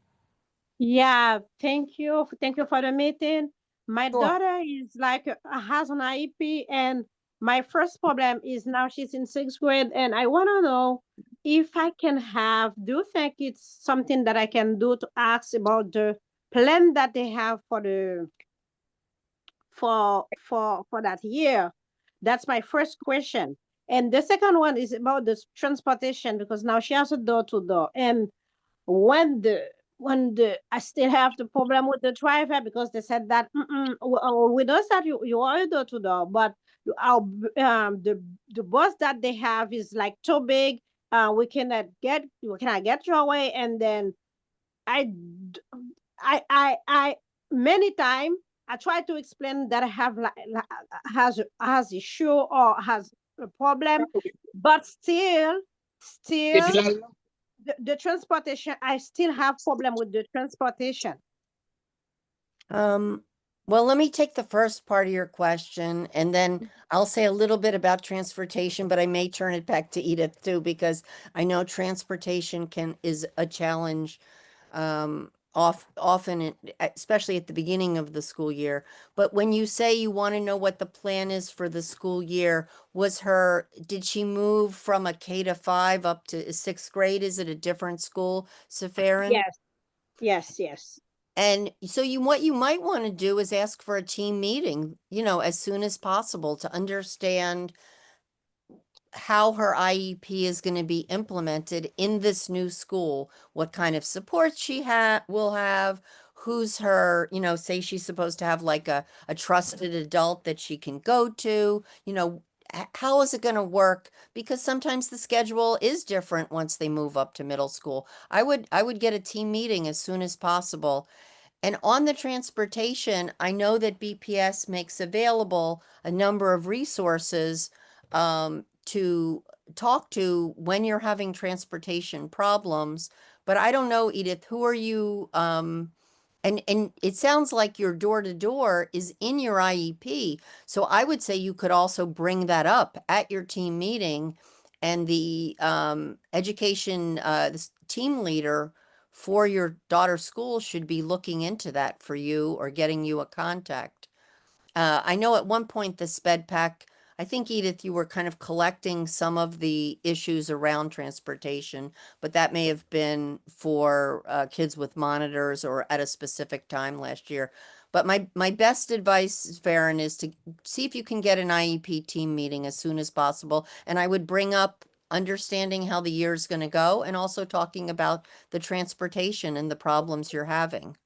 Yeah, thank you. Thank you for the meeting. My Sure. daughter is like has an IEP, and my first problem is now she's in 6th grade, and I want to know if I can do you think it's something that I can do to ask about the plan that they have for the for that year? That's my first question. And the second one is about the transportation, because now she has a door to door. And when the I still have the problem with the driver, because they said that we know that you are a door to door, but our the bus that they have is like too big. We cannot get your way. And then I d- I many time I try to explain that I have has issue or has a problem, but still the transportation, I still have problem with the transportation. Well, let me take the first part of your question, and then I'll say a little bit about transportation, but I may turn it back to Edith too, because I know transportation is a challenge often, especially at the beginning of the school year. But when you say you want to know what the plan is for the school year, did she move from a K-5 up to 6th grade? Is it a different school, Safarin? Yes. And so what you might want to do is ask for a team meeting, as soon as possible to understand how her IEP is going to be implemented in this new school, what kind of support she will have, who's her, say she's supposed to have like a trusted adult that she can go to, how is it going to work? Because sometimes the schedule is different once they move up to middle school. I would get a team meeting as soon as possible. And on the transportation, I know that BPS makes available a number of resources to talk to when you're having transportation problems. But I don't know, Edith, who are you? And it sounds like your door-to-door is in your IEP. So I would say you could also bring that up at your team meeting, and the education this team leader for your daughter's school should be looking into that for you or getting you a contact. I know at one point the SpEdPAC, I think, Edith, you were kind of collecting some of the issues around transportation, but that may have been for kids with monitors or at a specific time last year. But my best advice, Farron, is to see if you can get an IEP team meeting as soon as possible. And I would bring up understanding how the year is going to go, and also talking about the transportation and the problems you're having.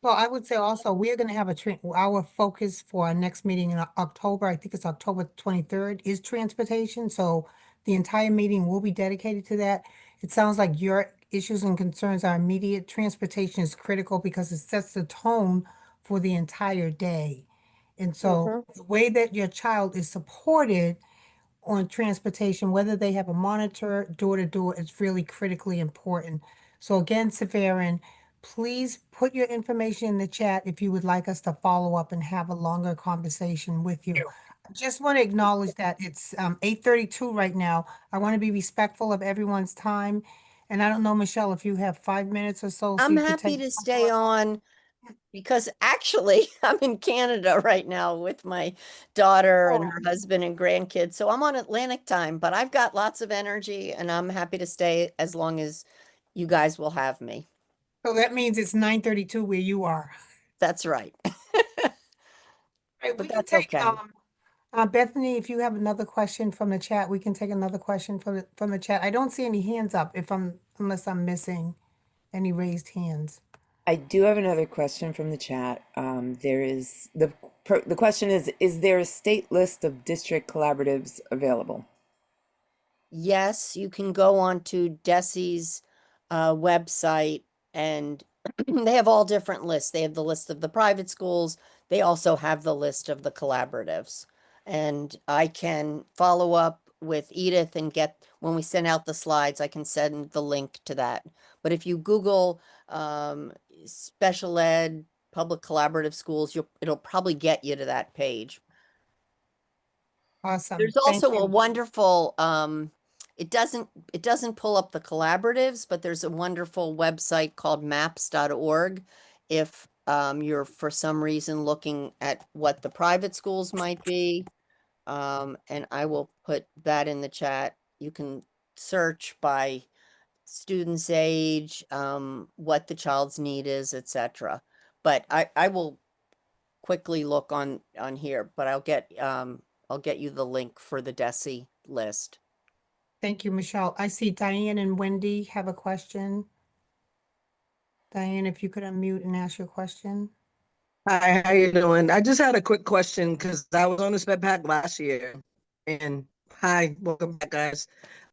Well, I would say also, we're gonna have our focus for our next meeting in October, I think it's October 23rd, is transportation. So the entire meeting will be dedicated to that. It sounds like your issues and concerns are immediate. Transportation is critical because it sets the tone for the entire day. And so the way that your child is supported on transportation, whether they have a monitor door to door, is really critically important. So again, Safarin, please put your information in the chat if you would like us to follow up and have a longer conversation with you. I just want to acknowledge that it's 8:32 right now. I want to be respectful of everyone's time. And I don't know, Michelle, if you have 5 minutes or so. I'm happy to stay on, because actually I'm in Canada right now with my daughter and her husband and grandkids. So I'm on Atlantic time, but I've got lots of energy and I'm happy to stay as long as you guys will have me. So that means it's 9:32 where you are. That's right. Right, But we can that's take, okay. Bethany, if you have another question from the chat, we can take another question from the chat. I don't see any hands up unless I'm missing any raised hands. I do have another question from the chat. There is the question is there a state list of district collaboratives available? Yes, you can go on to DESE's website, and they have all different lists. They have the list of the private schools. They also have the list of the collaboratives. And I can follow up with Edith and when we send out the slides, I can send the link to that. But if you Google special ed public collaborative schools, it'll probably get you to that page. Awesome. There's Thank also a you. wonderful it doesn't pull up the collaboratives, but there's a wonderful website called maps.org if you're for some reason looking at what the private schools might be. And I will put that in the chat. You can search by student's age, what the child's need is, etc. But I will quickly look on here, but I'll get you the link for the DESE list. Thank you, Michelle. I see Diane and Wendy have a question. Diane, if you could unmute and ask your question. Hi, how you doing? I just had a quick question because I was on the SpEdPAC last year. And hi, welcome back, guys.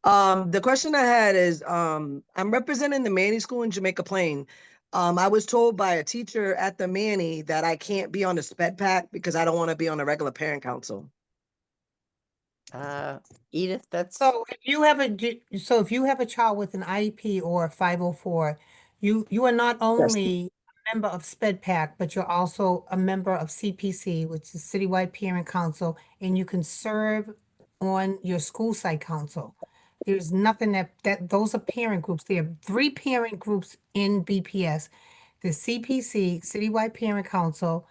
The question I had is, I'm representing the Manny School in Jamaica Plain. I was told by a teacher at the Manny that I can't be on the SpEdPAC because I don't want to be on the regular parent council. Edith, that's So if you have a child with an IEP or a 504, you are not only a member of SpEdPAC, but you're also a member of CPC, which is Citywide Parent Council, and you can serve on your school site council. There's nothing that those are parent groups. There are 3 parent groups in BPS. There's CPC, Citywide Parent Council,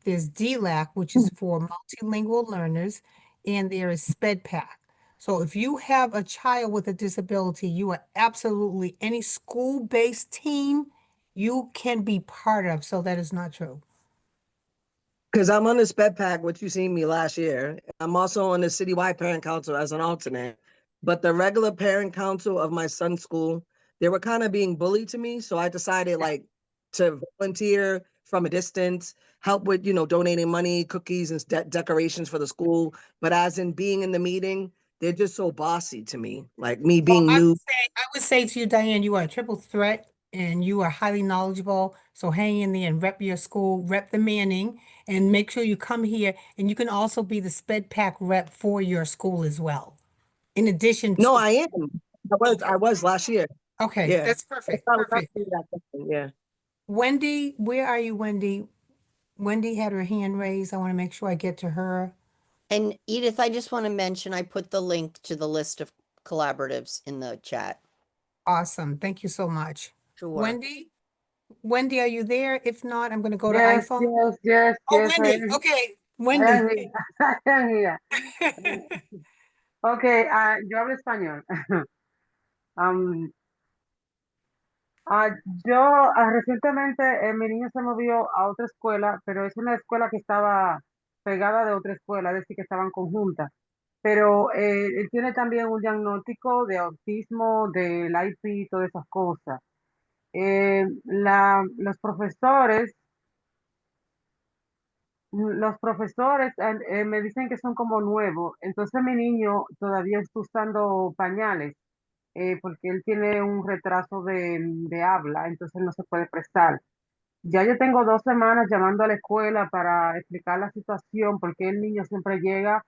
there's DLAC, which is for multilingual learners, and there is SpEdPAC. So if you have a child with a disability, you are absolutely any school-based team you can be part of. So that is not true. Because I'm on the SpEdPAC, which you seen me last year. I'm also on the Citywide Parent Council as an alternate. But the regular parent council of my son's school, they were kind of being bullied to me. So I decided like to volunteer from a distance, help with, donating money, cookies and decorations for the school. But as in being in the meeting, they're just so bossy to me. Like me being new. I would say to you, Diane, you are a triple threat and you are highly knowledgeable. So hang in there and rep your school, rep the Manning, and make sure you come here. And you can also be the SpEdPAC rep for your school as well. In addition to. No, I am. I was last year. Okay, Yeah. that's perfect. I was Perfect. asking that question, yeah. Wendy, where are you, Wendy? Wendy had her hand raised. I want to make sure I get to her. And Edith, I just want to mention, I put the link to the list of collaboratives in the chat. Awesome. Thank you so much. Sure. Wendy, are you there? If not, I'm going to go to Yes, iPhone. yes, Oh, yes, Wendy. Okay, Wendy. I am here. Okay, yo hablo español. Am, yo recientemente mi niño se movió a otra escuela, pero es una escuela que estaba pegada de otra escuela, es decir, que estaban conjuntas. Pero él tiene también un diagnóstico de autismo, del IEP y todas esas cosas. Los profesores me dicen que son como nuevos, entonces mi niño todavía está usando pañales porque él tiene un retraso de habla, entonces no se puede prestar. Ya yo tengo 2 semanas llamando a la escuela para explicar la situación porque el niño siempre llega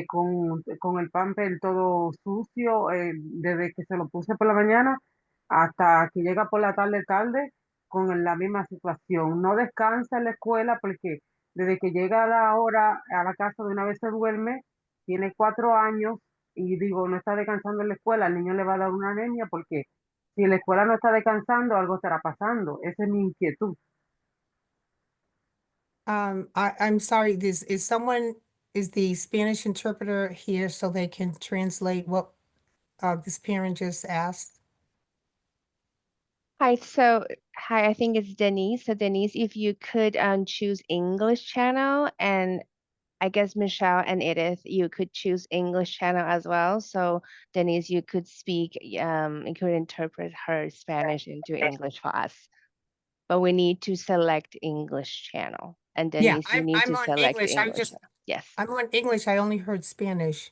con el pamper todo sucio, desde que se lo puse por la mañana hasta que llega por la tarde, con la misma situación. No descansa en la escuela porque desde que llega a la hora a la casa de una vez se duerme, tiene 4 años y digo, no está descansando en la escuela, el niño le va a dar una anemia porque si en la escuela no está descansando, algo estará pasando. Esa es mi inquietud. I'm sorry, is the Spanish interpreter here so they can translate what this parent just asked? Hi, I think it's Denise. So Denise, if you could choose English channel, and I guess Michelle and Edith, you could choose English channel as well. So Denise, you could speak, you could interpret her Spanish into English for us. But we need to select English channel. And Yeah, Denise, you need I'm to on select English. English channel. Yes. I'm on English. I only heard Spanish.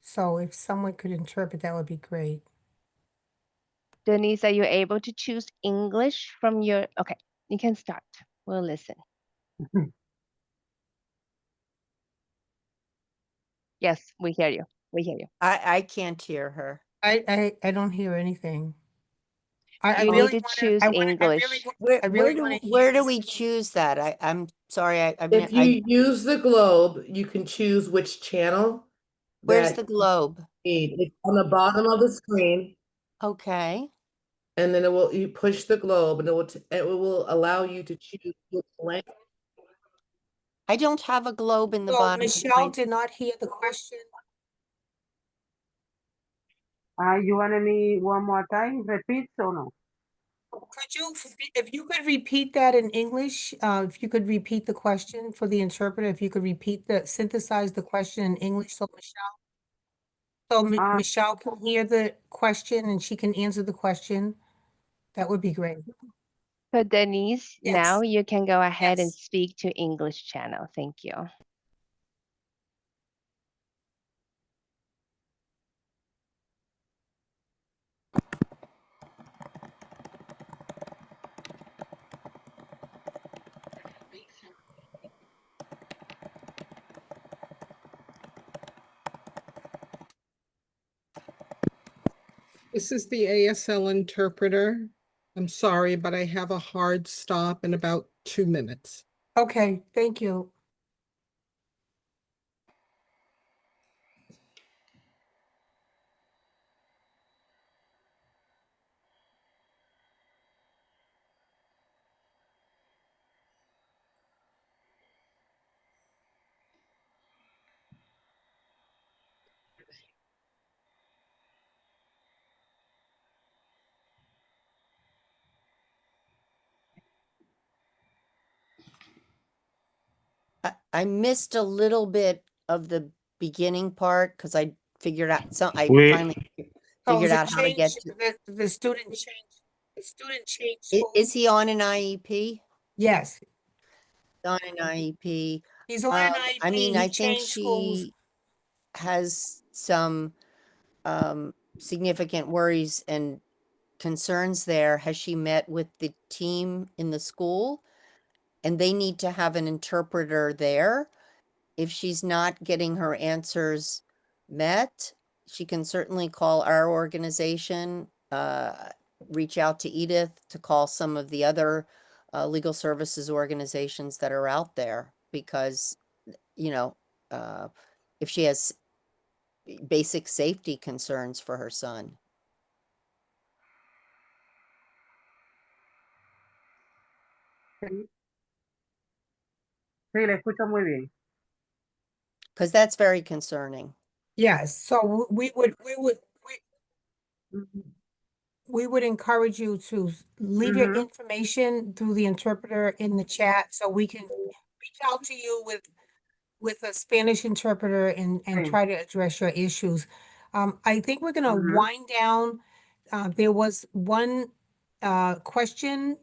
So if someone could interpret, that would be great. Denise, are you able to choose English from your, okay, you can start. We'll listen. Yes, we hear you. We hear you. I can't hear her. I don't hear anything. I You really need to wanna- choose I wanna- English. Where do we choose that? I'm sorry. If you use the globe, you can choose which channel. Where's that the globe? you need. It's on the bottom of the screen. Okay. And then you push the globe and it will allow you to choose which language. I don't have a globe in the So bottom of Michelle my, did not hear the question. You wanted me one more time, repeat or no? Could you, if you could repeat that in English, if you could repeat the question for the interpreter, if you could synthesize the question in English so Michelle can hear the question and she can answer the question, that would be great. So Denise, now Yes, you can go ahead and yes. speak to English channel. Thank you. This is the ASL interpreter. I'm sorry, but I have a hard stop in about 2 minutes. Okay, thank you. I missed a little bit of the beginning part because I figured out I We finally So figured is it out how to get changed, to. the student changed schools? Is he on an IEP? Yes, On an IEP. he's on an IEP, I mean, he I think changed schools. she has some significant worries and concerns there. Has she met with the team in the school? And they need to have an interpreter there. If she's not getting her answers met, she can certainly call our organization, reach out to Edith to call some of the other legal services organizations that are out there because, you know, if she has basic safety concerns for her son. Sí, sí, le escucho muy bien. Because that's very concerning. Yes, so we would encourage you to leave your information through the interpreter in the chat so we can reach out to you with a Spanish interpreter and Sí. try to address your issues. I think we're gonna wind down. There was one question,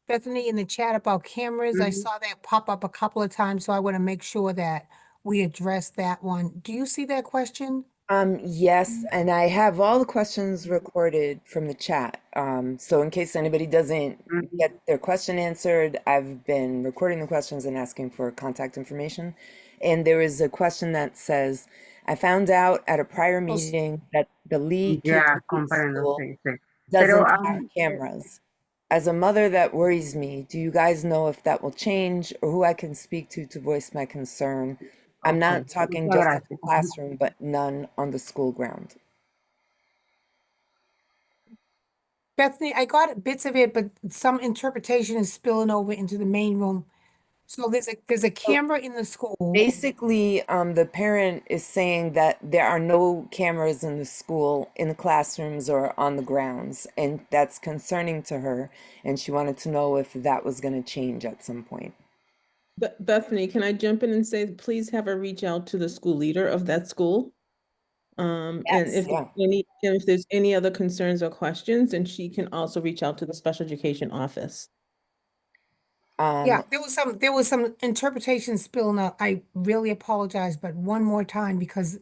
Bethany, in the chat about cameras. I saw that pop up a couple of times, so I want to make sure that we address that one. Do you see that question? Yes, and I have all the questions recorded from the chat. So in case anybody doesn't get their question answered, I've been recording the questions and asking for contact information. And there is a question that says, I found out at a prior meeting that the Lee Ya, K-12 comprendo, school sí, sí. Pero, doesn't have cameras. As a mother, that worries me. Do you guys know if that will change or who I can speak to voice my concern? I'm ok, not talking muchas just at the gracias. classroom, but none on the school ground. Bethany, I got bits of it, but some interpretation is spilling over into the main room. So there's a camera in the school. Basically, the parent is saying that there are no cameras in the school, in the classrooms or on the grounds, and that's concerning to her. And she wanted to know if that was going to change at some point. Bethany, can I jump in and say, please have her reach out to the school leader of that school? And Yes, if there's any other concerns or questions, and she can also reach out to the special education office. Yeah, there was some interpretation spilling out. I really apologize, but one more time, because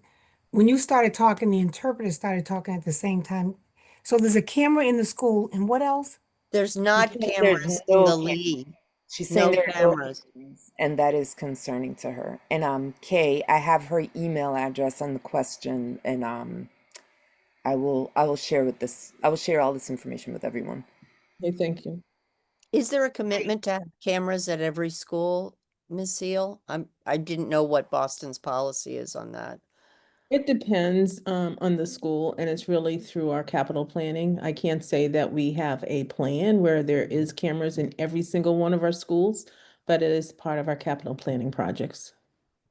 when you started talking, the interpreter started talking at the same time. So there's a camera in the school, and what else? There's not There's cameras in no the cameras. league. She's saying No there are no cameras. cameras, and that is concerning to her. And Kay, I have her email address on the question, and I will share all this information with everyone. Okay, thank you. Is there a commitment to have cameras at every school, Ms. Seal? I didn't know what Boston's policy is on that. It depends on the school, and it's really through our capital planning. I can't say that we have a plan where there is cameras in every single one of our schools, but it is part of our capital planning projects.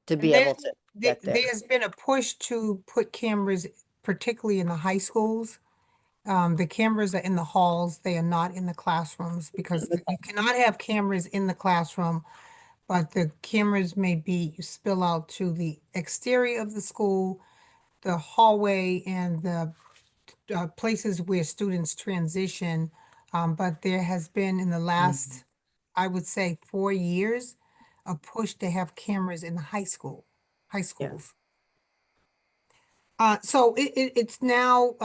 to be There- able to get there. There's been a push to put cameras, particularly in the high schools. The cameras are in the halls, they are not in the classrooms, because you cannot have cameras in the classroom, but the cameras may be spill out to the exterior of the school, the hallway, and the places where students transition. But there has been in the last, I would say, 4 years, a push to have cameras in the high schools. So it's now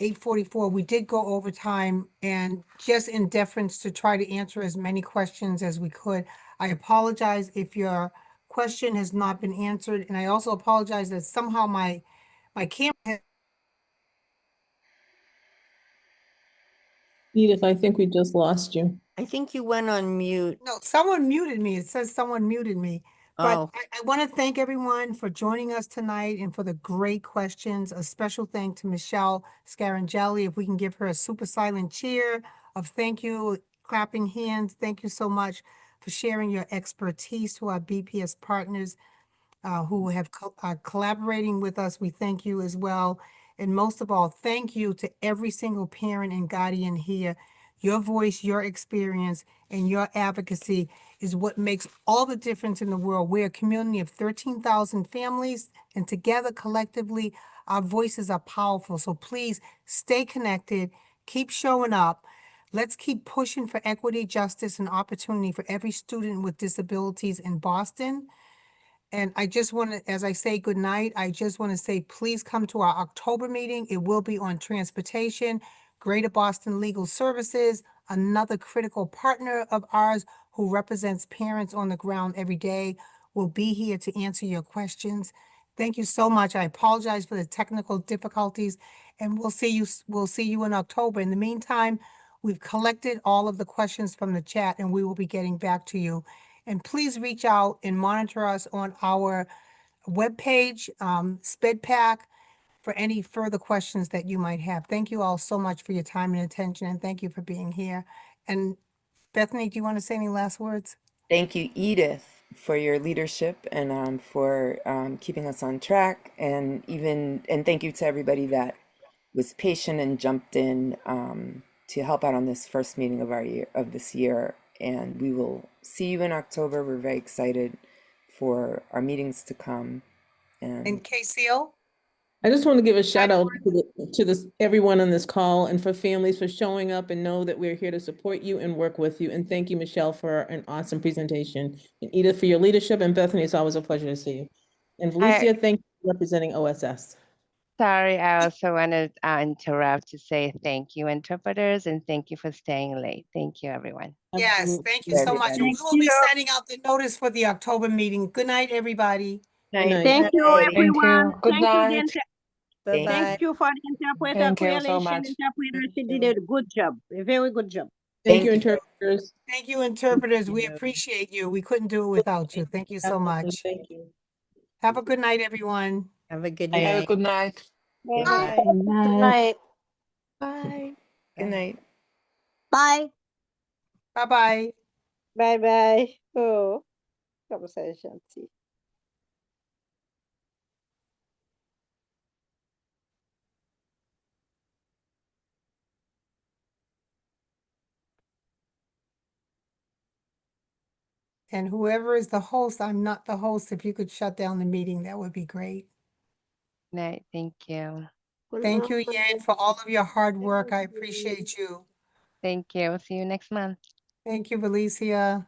8:44. We did go overtime, and just in deference to try to answer as many questions as we could, I apologize if your question has not been answered, and I also apologize that somehow my camera. Edith, I think we just lost you. I think you went on mute. No, someone muted me. It says someone muted me. But Oh, I want to thank everyone for joining us tonight and for the great questions. A special thank to Michele Scavongelli. If we can give her a super silent cheer of thank you, clapping hands. Thank you so much for sharing your expertise to our BPS partners who have are collaborating with us. We thank you as well. And most of all, thank you to every single parent and guardian here. Your voice, your experience, and your advocacy is what makes all the difference in the world. We're a community of 13,000 families, and together, collectively, our voices are powerful. So please stay connected, keep showing up. Let's keep pushing for equity, justice, and opportunity for every student with disabilities in Boston. And I just want to, as I say goodnight, I just want to say, please come to our October meeting. It will be on transportation, Greater Boston Legal Services, another critical partner of ours who represents parents on the ground every day, will be here to answer your questions. Thank you so much. I apologize for the technical difficulties, and we'll see you in October. In the meantime, we've collected all of the questions from the chat, and we will be getting back to you. And please reach out and monitor us on our webpage, SpEdPAC, for any further questions that you might have. Thank you all so much for your time and attention, and thank you for being here. And Bethany, do you want to say any last words? Thank you, Edith, for your leadership and for keeping us on track, and thank you to everybody that was patient and jumped in to help out on this first meeting of this year. And we will see you in October. We're very excited for our meetings to come. And KCO? I just want to give a shout out to everyone on this call and for families for showing up, and know that we're here to support you and work with you. And thank you, Michele, for an awesome presentation, and Edith for your leadership, and Bethany, it's always a pleasure to see you. And Felicia, thank you for representing OSS. Sorry, I also want to interrupt to say thank you, interpreters, and thank you for staying late. Thank you, everyone. Yes, thank you so much. And we will be sending out the notice for the October meeting. Good night, everybody. Good night. Thank you, everyone. Good Thank you, night. thank bye-bye. you for the interpreter Thank you so coalition much. interpreters. She did a good job, a very good job. Thank you, Thank you. interpreters. Thank you, interpreters. We appreciate you. We couldn't do it without you. Thank you so much. Thank you. Have a good night, everyone. Have a good Have a night. good night. Bye. Good night. Bye. Good night. Bye. Bye-bye. Bye-bye. Oh, como ça est gentil. And whoever is the host, I'm not the host. If you could shut down the meeting, that would be great. Night. Thank you. Thank you, Yan, for all of your hard work. I appreciate you. Thank you. See you next month. Thank you, Valicia.